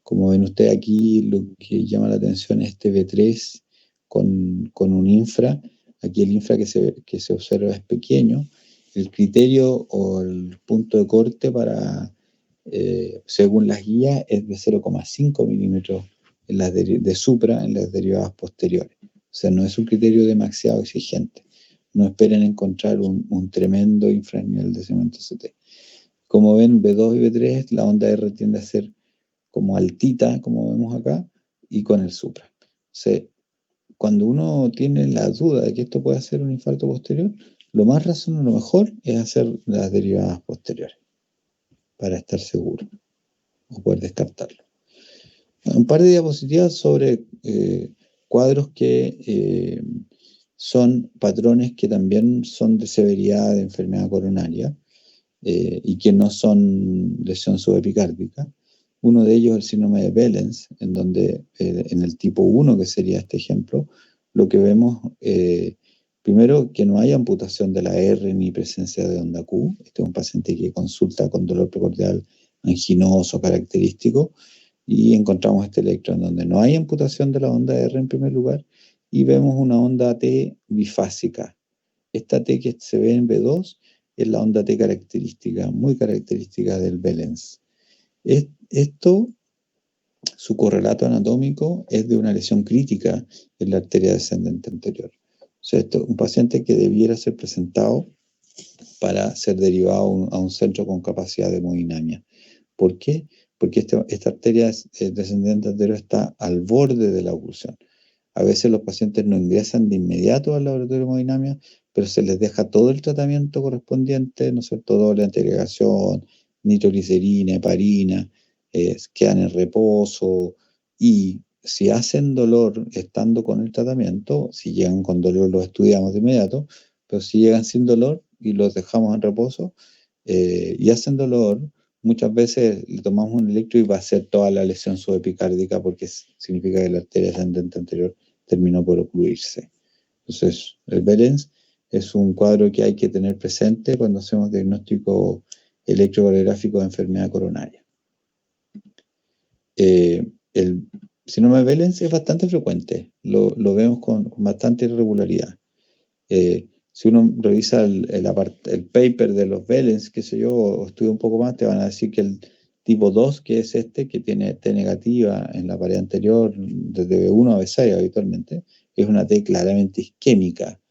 Como ven ustedes aquí, lo que llama la atención es este B3 con un infra aquí el infra que se observa es pequeño. El criterio o el punto de corte para, según las guías, es de 0,5 milímetros en las de supra en las derivadas posteriores. O sea, no es un criterio demasiado exigente. No esperen encontrar un tremendo infranivel de cemento CT. Como ven, B2 y B3, la onda R tiende a ser como altita, como vemos acá, y con el supra. O sea, cuando uno tiene la duda de que esto puede ser un infarto posterior, lo más razonable, lo mejor es hacer las derivadas posteriores para estar seguro o poder descartarlo. Un par de diapositivas sobre cuadros que son patrones que también son de severidad de enfermedad coronaria y que no son lesión subepicárdica. Uno de ellos es el síndrome de Behrens, en donde en el tipo 1, que sería este ejemplo, lo que vemos, primero, que no hay amputación de la R ni presencia de onda Q. Este es un paciente que consulta con dolor precordial anginoso característico, y encontramos este electro en donde no hay amputación de la onda R en primer lugar, y vemos una onda T bifásica. Esta T que se ve en B2 es la onda T característica, muy característica del Behrens. Esto, su correlato anatómico es de una lesión crítica en la arteria descendente anterior. O sea, esto es un paciente que debiera ser presentado para ser derivado a un centro con capacidad de hemodinamia. ¿Por qué? Porque esta arteria descendente anterior está al borde de la oclusión. A veces los pacientes no ingresan de inmediato al laboratorio de hemodinamia, pero se les deja todo el tratamiento correspondiente, ¿no es cierto? Doble antiagregación, nitroglicerina, heparina, quedan en reposo, y si hacen dolor estando con el tratamiento, si llegan con dolor los estudiamos de inmediato, pero si llegan sin dolor y los dejamos en reposo y hacen dolor, muchas veces le tomamos un electro y va a ser toda la lesión subepicárdica, porque significa que la arteria ascendente anterior terminó por ocluirse. Entonces, el Behrens es un cuadro que hay que tener presente cuando hacemos diagnóstico electrocardiográfico de enfermedad coronaria. El síndrome de Behrens es bastante frecuente, lo vemos con bastante irregularidad. Si uno revisa el paper de los Behrens, qué sé yo, o estudia un poco más, te van a decir que el tipo 2, que es este, que tiene T negativa en la pared anterior, desde B1 a B6 habitualmente, es una T claramente isquémica,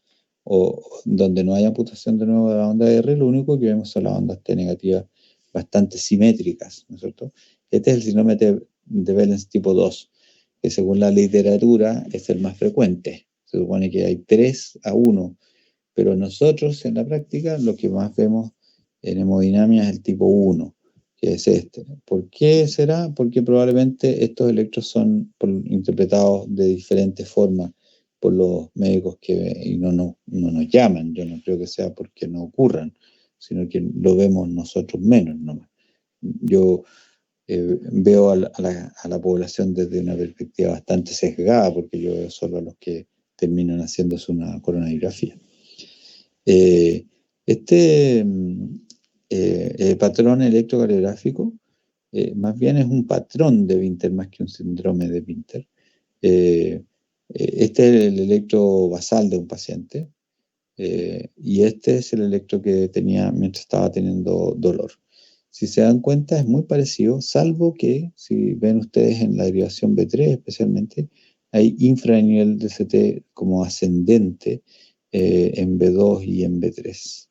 o donde no hay amputación de nuevo de la onda R, lo único que vemos son las ondas T negativas bastante simétricas, ¿no es cierto? Este es el síndrome de Behrens tipo 2, que según la literatura es el más frecuente. Se supone que hay 3-1, pero nosotros en la práctica lo que más vemos en hemodinamia es el tipo 1, que es este. ¿Por qué será? Porque probablemente estos electros son interpretados de diferentes formas por los médicos y no nos llaman. Yo no creo que sea porque no ocurran, sino que lo vemos nosotros menos nomás. Yo veo a la población desde una perspectiva bastante sesgada, porque yo veo solo a los que terminan haciéndose una coronariografía. Este patrón electrocardiográfico más bien es un patrón de Winther más que un síndrome de Winther. Este es el electro basal de un paciente y este es el electro que tenía mientras estaba teniendo dolor. Si se dan cuenta es muy parecido, salvo que si ven ustedes en la derivación B3 especialmente, hay infranivel de CT como ascendente en B2 y en B3.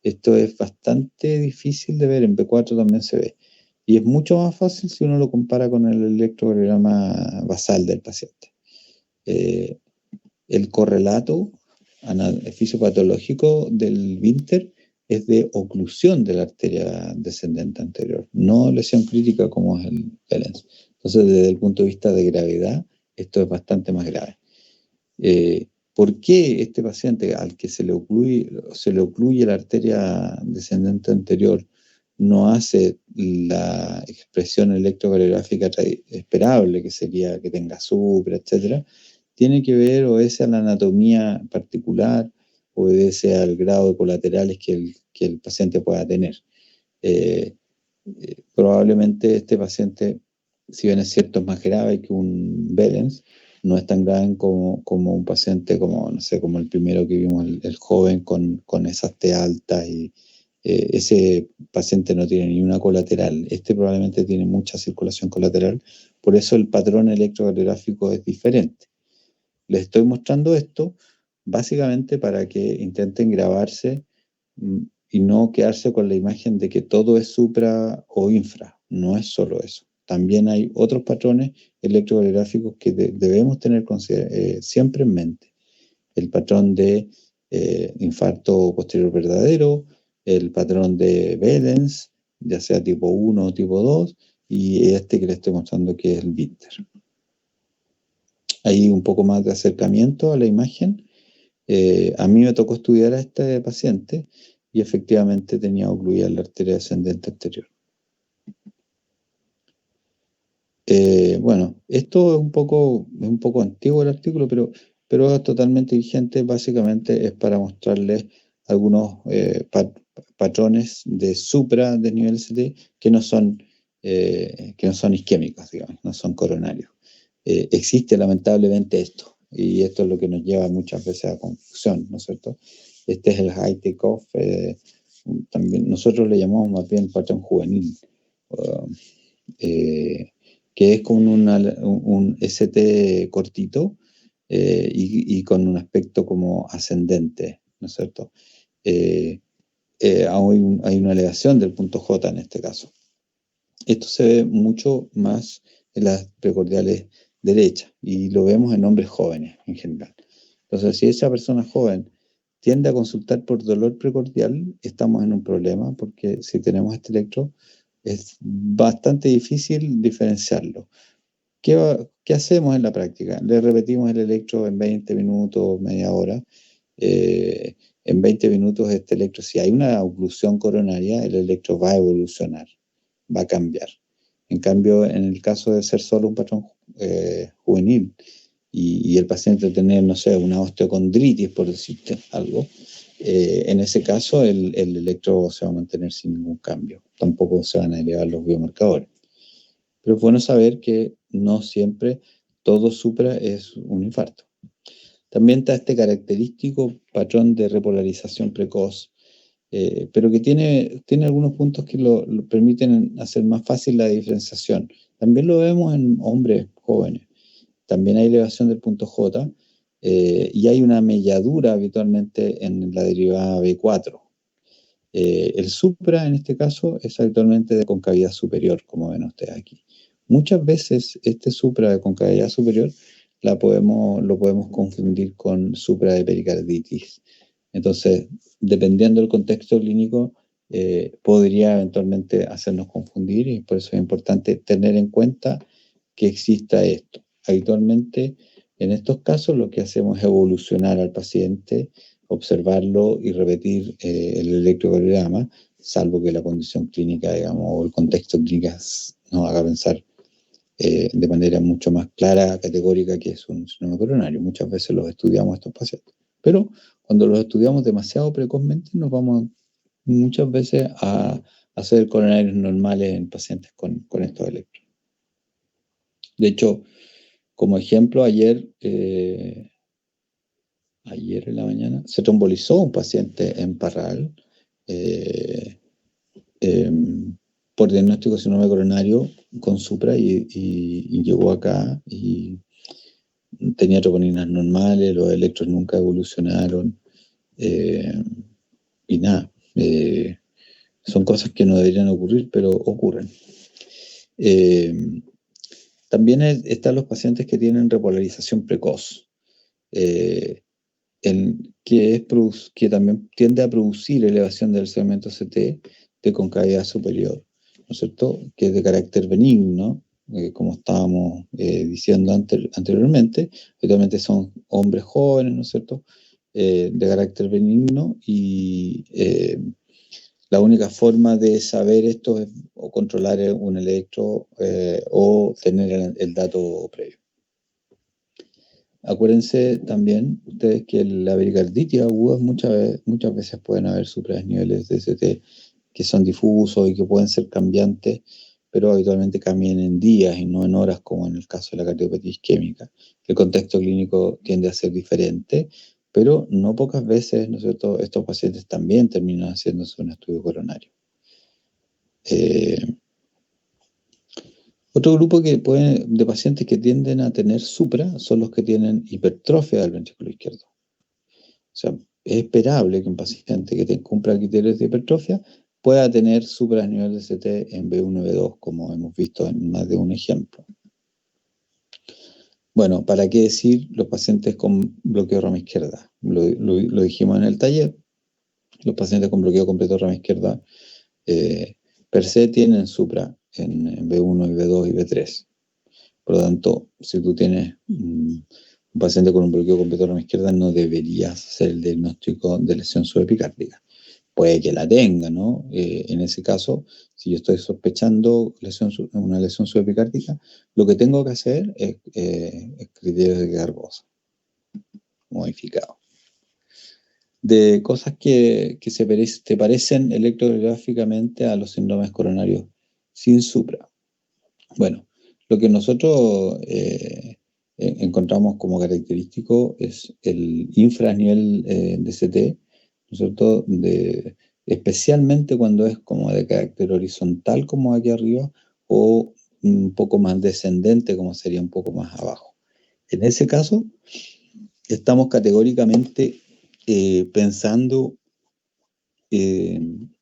Esto es bastante difícil de ver, en B4 también se ve. Y es mucho más fácil si uno lo compara con el electrocardiograma basal del paciente. El correlato fisiopatológico del Winther es de oclusión de la arteria descendente anterior, no lesión crítica como es el Behrens. Entonces, desde el punto de vista de gravedad, esto es bastante más grave. ¿Por qué este paciente al que se le ocluye la arteria descendente anterior no hace la expresión electrocardiográfica esperable, que sería que tenga supra, etcétera? Tiene que ver o es a la anatomía particular, obedece al grado de colaterales que el paciente pueda tener. Probablemente este paciente, si bien es cierto, es más grave que un Behrens, no es tan grave como un paciente como, no sé, como el primero que vimos, el joven con esas T altas, y ese paciente no tiene ni una colateral. Este probablemente tiene mucha circulación colateral, por eso el patrón electrocardiográfico es diferente. Les estoy mostrando esto básicamente para que intenten grabarse y no quedarse con la imagen de que todo es supra o infra. No es solo eso. También hay otros patrones electrocardiográficos que debemos tener siempre en mente. El patrón de infarto posterior verdadero, el patrón de Behrens, ya sea tipo 1 o tipo 2, y este que les estoy mostrando que es el Bitter. Hay un poco más de acercamiento a la imagen. A mí me tocó estudiar a este paciente y efectivamente tenía ocluida la arteria descendente anterior. Bueno, esto es un poco antiguo el artículo, pero es totalmente vigente. Básicamente es para mostrarles algunos patrones de supra de nivel ST que no son isquémicos, digamos, no son coronarios. Existe lamentablemente esto, y esto es lo que nos lleva muchas veces a confusión, ¿no es cierto? Este es el high takeoff, también nosotros le llamamos más bien patrón juvenil, que es como un ST cortito y con un aspecto como ascendente, ¿no es cierto? Hay una elevación del punto J en este caso. Esto se ve mucho más en las precordiales derechas y lo vemos en hombres jóvenes en general. Entonces, si esa persona joven tiende a consultar por dolor precordial, estamos en un problema, porque si tenemos este electro es bastante difícil diferenciarlo. ¿Qué hacemos en la práctica? Le repetimos el electro en 20 minutos, media hora. En 20 minutos este electro, si hay una oclusión coronaria, el electro va a evolucionar, va a cambiar. En cambio, en el caso de ser solo un patrón juvenil y el paciente tener, no sé, una osteocondritis, por decirte algo, en ese caso el electro se va a mantener sin ningún cambio. Tampoco se van a elevar los biomarcadores. Pero es bueno saber que no siempre todo supra es un infarto. También está este característico patrón de repolarización precoz, pero que tiene algunos puntos que lo permiten hacer más fácil la diferenciación. También lo vemos en hombres jóvenes. También hay elevación del punto J y hay una melladura habitualmente en la derivada B4. El supra en este caso es habitualmente de concavidad superior, como ven ustedes aquí. Muchas veces este supra de concavidad superior lo podemos confundir con supra de pericarditis. Entonces, dependiendo del contexto clínico, podría eventualmente hacernos confundir, y por eso es importante tener en cuenta que exista esto. Habitualmente, en estos casos, lo que hacemos es evolucionar al paciente, observarlo y repetir el electrocardiograma, salvo que la condición clínica, digamos, o el contexto clínico nos haga pensar de manera mucho más clara, categórica, que es un síndrome coronario. Muchas veces los estudiamos estos pacientes, pero cuando los estudiamos demasiado precozmente, nos vamos muchas veces a hacer coronarios normales en pacientes con estos electros. De hecho, como ejemplo, ayer en la mañana se trombolizó un paciente en Parral por diagnóstico de síndrome coronario con supra y llegó acá y tenía troponinas normales, los electros nunca evolucionaron y nada. Son cosas que no deberían ocurrir, pero ocurren. También están los pacientes que tienen repolarización precoz, que también tiende a producir elevación del segmento CT de concavidad superior, ¿no es cierto?, que es de carácter benigno, como estábamos diciendo anteriormente. Habitualmente son hombres jóvenes, ¿no es cierto?, de carácter benigno, y la única forma de saber esto es o controlar un electro o tener el dato previo. Acuérdense también ustedes que la pericarditis aguda muchas veces pueden haber supradesniveles de ST que son difusos y que pueden ser cambiantes, pero habitualmente cambian en días y no en horas, como en el caso de la cardiopatía isquémica. El contexto clínico tiende a ser diferente, pero no pocas veces, ¿no es cierto?, estos pacientes también terminan haciéndose un estudio coronario. Otro grupo de pacientes que tienden a tener supra son los que tienen hipertrofia del ventrículo izquierdo. O sea, es esperable que un paciente que cumpla criterios de hipertrofia pueda tener supra a nivel de CT en B1 y B2, como hemos visto en más de un ejemplo. Bueno, ¿para qué decir los pacientes con bloqueo de rama izquierda? Lo dijimos en el taller. Los pacientes con bloqueo completo de rama izquierda per se tienen supra en B1 y B2 y B3. Por lo tanto, si tú tienes un paciente con un bloqueo completo de rama izquierda, no deberías hacer el diagnóstico de lesión subepicárdica. Puede que la tenga, ¿no? En ese caso, si yo estoy sospechando una lesión subepicárdica, lo que tengo que hacer es criterios de Garbosa modificado. De cosas que te parecen electrocardiográficamente a los síndromes coronarios sin supra. Bueno, lo que nosotros encontramos como característico es el infranivel de CT, ¿no es cierto?, especialmente cuando es como de carácter horizontal, como aquí arriba, o un poco más descendente, como sería un poco más abajo. En ese caso, estamos categóricamente pensando en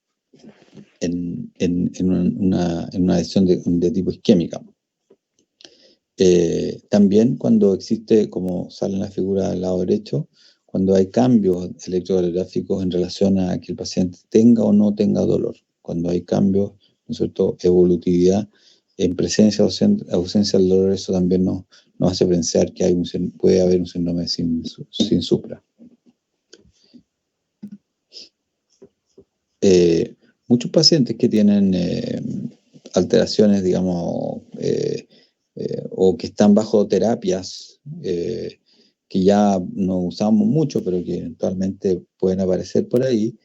una lesión de tipo isquémica. También cuando existe, como sale en la figura del lado derecho, cuando hay cambios electrocardiográficos en relación a que el paciente tenga o no tenga dolor, cuando hay cambios, ¿no es cierto?, evolutividad en presencia o ausencia del dolor, eso también nos hace pensar que puede haber un síndrome sin supra. Muchos pacientes que tienen alteraciones, digamos, o que están bajo terapias que ya no usamos mucho, pero que eventualmente pueden aparecer por ahí,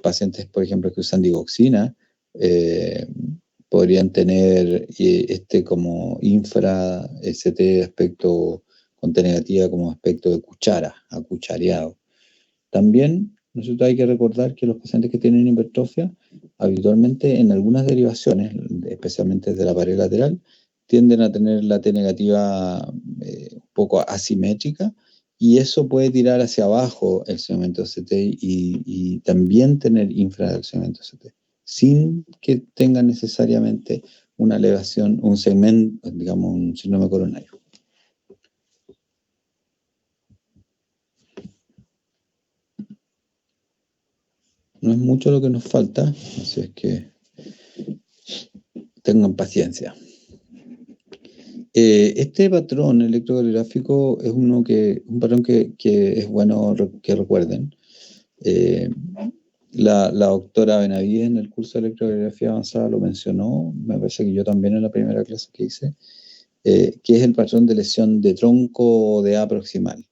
pacientes, por ejemplo, que usan digoxina, podrían tener como infra-ST aspecto con T negativa como aspecto de cuchara, acuchareado. También nosotros hay que recordar que los pacientes que tienen hipertrofia, habitualmente en algunas derivaciones, especialmente de la pared lateral, tienden a tener la T negativa un poco asimétrica, y eso puede tirar hacia abajo el segmento CT y también tener infra del segmento CT, sin que tenga necesariamente una elevación, un segmento, digamos, un síndrome coronario. No es mucho lo que nos falta, así es que tengan paciencia. Este patrón electrocardiográfico es un patrón que es bueno que recuerden. La doctora Benavides en el curso de electrocardiografía avanzada lo mencionó, me parece que yo también en la primera clase que hice, que es el patrón de lesión de tronco o de A proximal.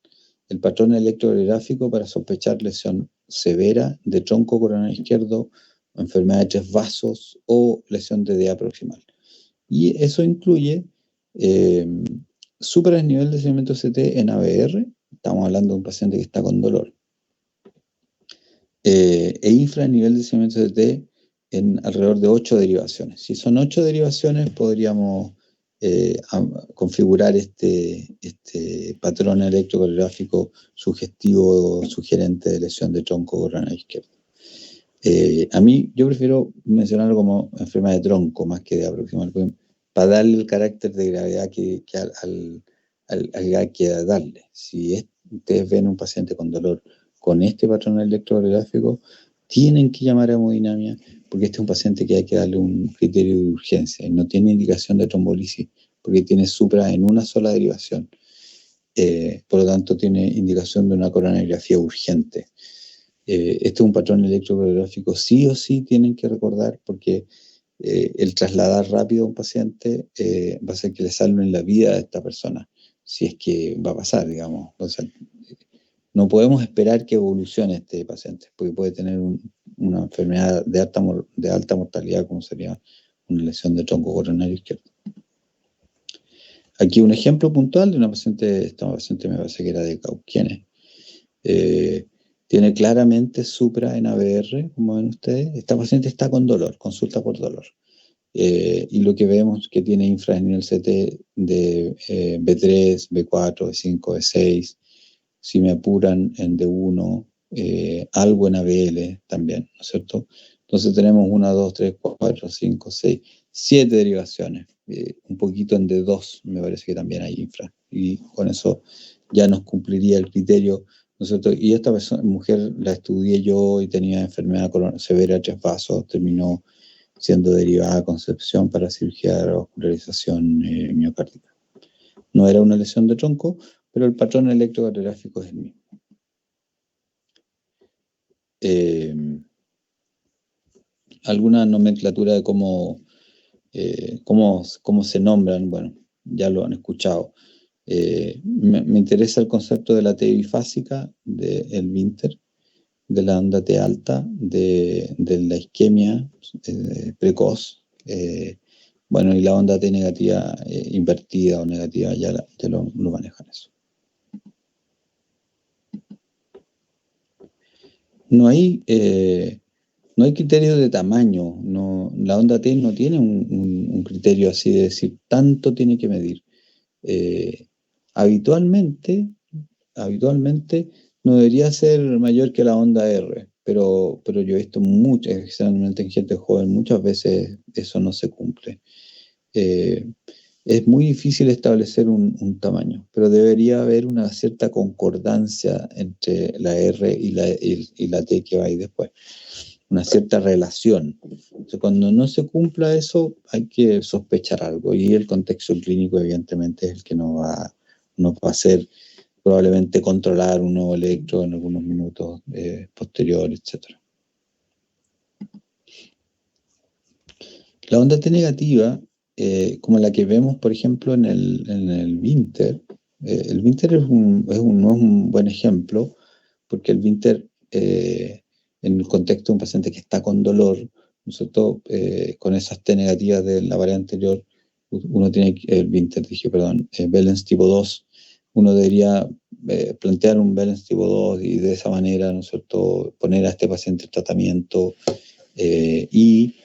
El patrón electrocardiográfico para sospechar lesión severa de tronco coronario izquierdo, enfermedad de 3 vasos o lesión de DA proximal. Y eso incluye supra nivel de segmento CT en ABR, estamos hablando de un paciente que está con dolor, e infra nivel de segmento CT en alrededor de 8 derivaciones. Si son 8 derivaciones, podríamos configurar este patrón electrocardiográfico sugestivo, sugerente de lesión de tronco coronario izquierdo. Yo prefiero mencionarlo como enfermedad de tronco más que de aproximal, para darle el carácter de gravedad que hay que darle. Si ustedes ven un paciente con dolor con este patrón electrocardiográfico, tienen que llamar a hemodinamia, porque este es un paciente que hay que darle un criterio de urgencia y no tiene indicación de trombolisis, porque tiene supra en una sola derivación. Por lo tanto, tiene indicación de una coronariografía urgente. Este es un patrón electrocardiográfico sí o sí tienen que recordar, porque el trasladar rápido a un paciente va a hacer que le salven la vida a esta persona, si es que va a pasar, digamos. O sea, no podemos esperar que evolucione este paciente, porque puede tener una enfermedad de alta mortalidad, como sería una lesión de tronco coronario izquierdo. Aquí un ejemplo puntual de una paciente, esta paciente me parece que era de Cauquienes. Tiene claramente supra en ABR, como ven ustedes. Esta paciente está con dolor, consulta por dolor. Y lo que vemos que tiene infra en el CT de B3, B4, B5, B6, si me apuran en D1, algo en ABL también, ¿no es cierto? Entonces tenemos 1, 2, 3, 4, 5, 6, 7 derivaciones. Un poquito en D2 me parece que también hay infra. Y con eso ya nos cumpliría el criterio, ¿no es cierto? Y esta mujer la estudié yo y tenía enfermedad severa de 3 vasos, terminó siendo derivada a Concepción para cirugía de revascularización miocárdica. No era una lesión de tronco, pero el patrón electrocardiográfico es el mismo. Alguna nomenclatura de cómo se nombran, bueno, ya lo han escuchado. Me interesa el concepto de la T bifásica, del Vínter, de la onda T alta, de la isquemia precoz, bueno, y la onda T negativa invertida o negativa, ya lo manejan eso. No hay criterio de tamaño, la onda T no tiene un criterio así de decir, tanto tiene que medir. Habitualmente no debería ser mayor que la onda R, pero yo he visto mucho, especialmente en gente joven, muchas veces eso no se cumple. Es muy difícil establecer un tamaño, pero debería haber una cierta concordancia entre la R y la T que va ahí después, una cierta relación. Entonces, cuando no se cumpla eso, hay que sospechar algo, y el contexto clínico evidentemente es el que nos va a hacer probablemente controlar un nuevo electro en algunos minutos posteriores, etc. La onda T negativa, como la que vemos, por ejemplo, en el Vínter, el Vínter no es un buen ejemplo, porque el Vínter, en el contexto de un paciente que está con dolor, ¿no es cierto? Con esas T negativas de la variante anterior, uno tiene el Vínter, Bellens tipo 2, uno debería plantear un Bellens tipo 2 y de esa manera, ¿no es cierto?, poner a este paciente el tratamiento y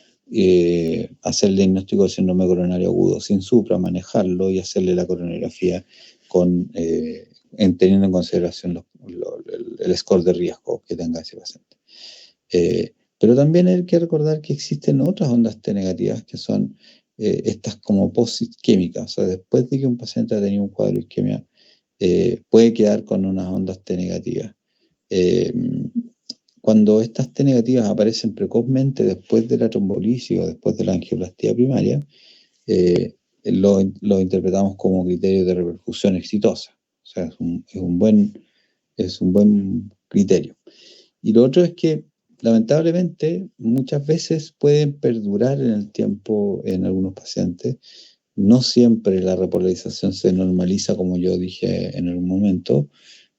hacer el diagnóstico de síndrome coronario agudo sin supra, manejarlo y hacerle la coronariografía teniendo en consideración el score de riesgo que tenga ese paciente. Pero también hay que recordar que existen otras ondas T negativas que son estas como post-isquémicas, o sea, después de que un paciente ha tenido un cuadro de isquemia, puede quedar con unas ondas T negativas. Cuando estas T negativas aparecen precozmente después de la trombolisis o después de la angioplastía primaria, lo interpretamos como criterio de reperfusión exitosa. O sea, es un buen criterio. Y lo otro es que, lamentablemente, muchas veces pueden perdurar en el tiempo en algunos pacientes. No siempre la repolarización se normaliza, como yo dije en algún momento.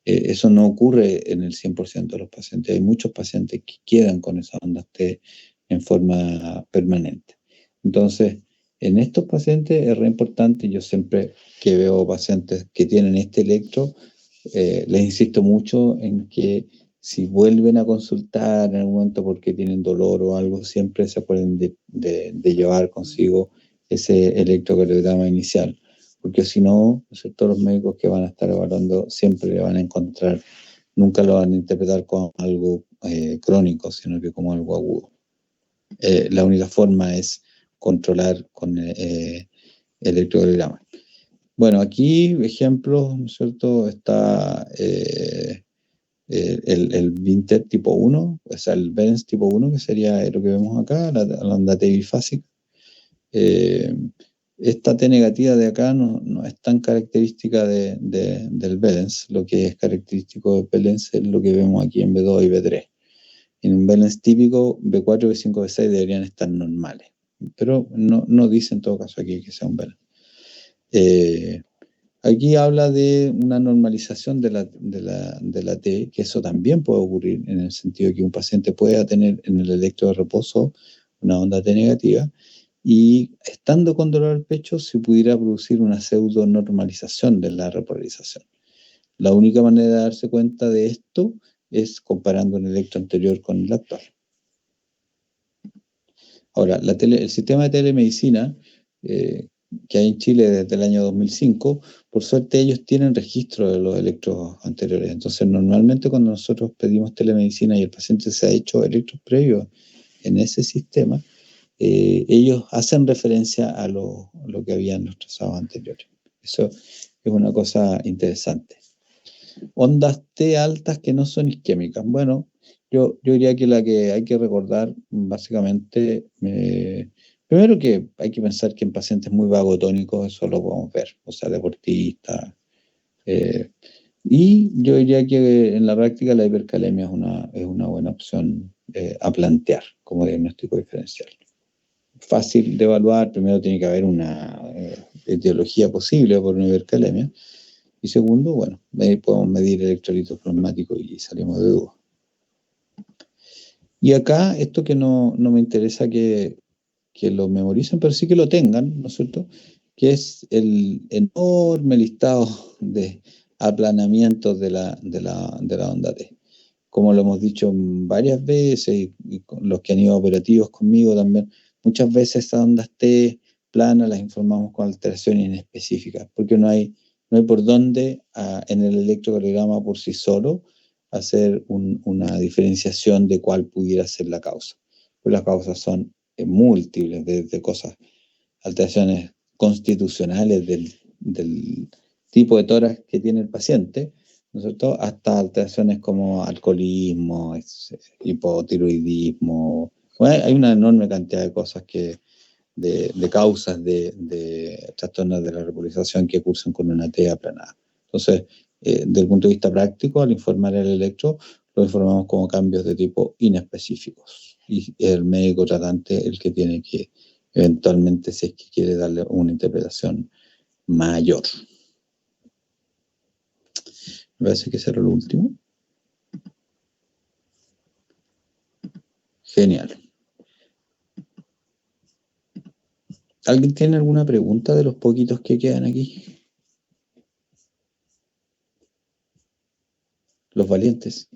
Eso no ocurre en el 100% de los pacientes. Hay muchos pacientes que quedan con esas ondas T en forma permanente. Entonces, en estos pacientes es re importante, yo siempre que veo pacientes que tienen este electro, les insisto mucho en que si vuelven a consultar en algún momento porque tienen dolor o algo, siempre se acuerden de llevar consigo ese electrocardiograma inicial, porque si no, todos los médicos que van a estar evaluando siempre le van a encontrar, nunca lo van a interpretar como algo crónico, sino que como algo agudo. La única forma es controlar con electrocardiograma. Bueno, aquí, ejemplos, ¿no es cierto? Está el Vínter tipo 1, o sea, el Bellens tipo 1, que sería lo que vemos acá, la onda T bifásica. Esta T negativa de acá no es tan característica del Bellens. Lo que es característico del Bellens es lo que vemos aquí en B2 y B3. En un Bellens típico, B4, B5, B6 deberían estar normales, pero no dice en todo caso aquí que sea un Bellens. Aquí habla de una normalización de la T, que eso también puede ocurrir en el sentido de que un paciente pueda tener en el electro de reposo una onda T negativa, y estando con dolor al pecho se pudiera producir una pseudo normalización de la repolarización. La única manera de darse cuenta de esto es comparando el electro anterior con el actual. Ahora, el sistema de telemedicina que hay en Chile desde el año 2005, por suerte ellos tienen registro de los electros anteriores. Entonces, normalmente cuando nosotros pedimos telemedicina y el paciente se ha hecho electros previos en ese sistema, ellos hacen referencia a lo que había en los trazados anteriores. Eso es una cosa interesante. Ondas T altas que no son isquémicas. Bueno, yo diría que la que hay que recordar, básicamente, primero que hay que pensar que en pacientes muy vagotónicos eso lo podemos ver, o sea, deportistas. Y yo diría que en la práctica la hipercalemia es una buena opción a plantear como diagnóstico diferencial. Fácil de evaluar, primero tiene que haber una etiología posible por una hipercalemia, y segundo, bueno, podemos medir electrolitos plasmáticos y salimos de duda. Y acá, esto que no me interesa que lo memoricen, pero sí que lo tengan, ¿no es cierto?, que es el enorme listado de aplanamientos de la onda T. Como lo hemos dicho varias veces, y los que han ido operativos conmigo también, muchas veces estas ondas T planas las informamos con alteraciones inespecíficas, porque no hay por dónde en el electrocardiograma por sí solo hacer una diferenciación de cuál pudiera ser la causa. Pues las causas son múltiples, desde cosas, alteraciones constitucionales del tipo de tórax que tiene el paciente, ¿no es cierto?, hasta alteraciones como alcoholismo, hipotiroidismo. Bueno, hay una enorme cantidad de cosas de causas de trastornos de la repolarización que cursan con una T aplanada. Entonces, desde el punto de vista práctico, al informar el electro, lo informamos como cambios de tipo inespecíficos. Y el médico tratante el que tiene que, eventualmente, si es que quiere darle una interpretación mayor. Me parece que será lo último. Genial. ¿Alguien tiene alguna pregunta de los poquitos que quedan aquí? Los valientes.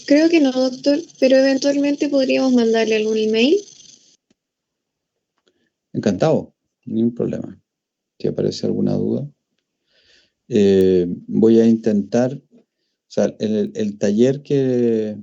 Creo que no, doctor, pero eventualmente podríamos mandarle algún email. Encantado, ningún problema. Si aparece alguna duda. Voy a intentar, o sea, el taller que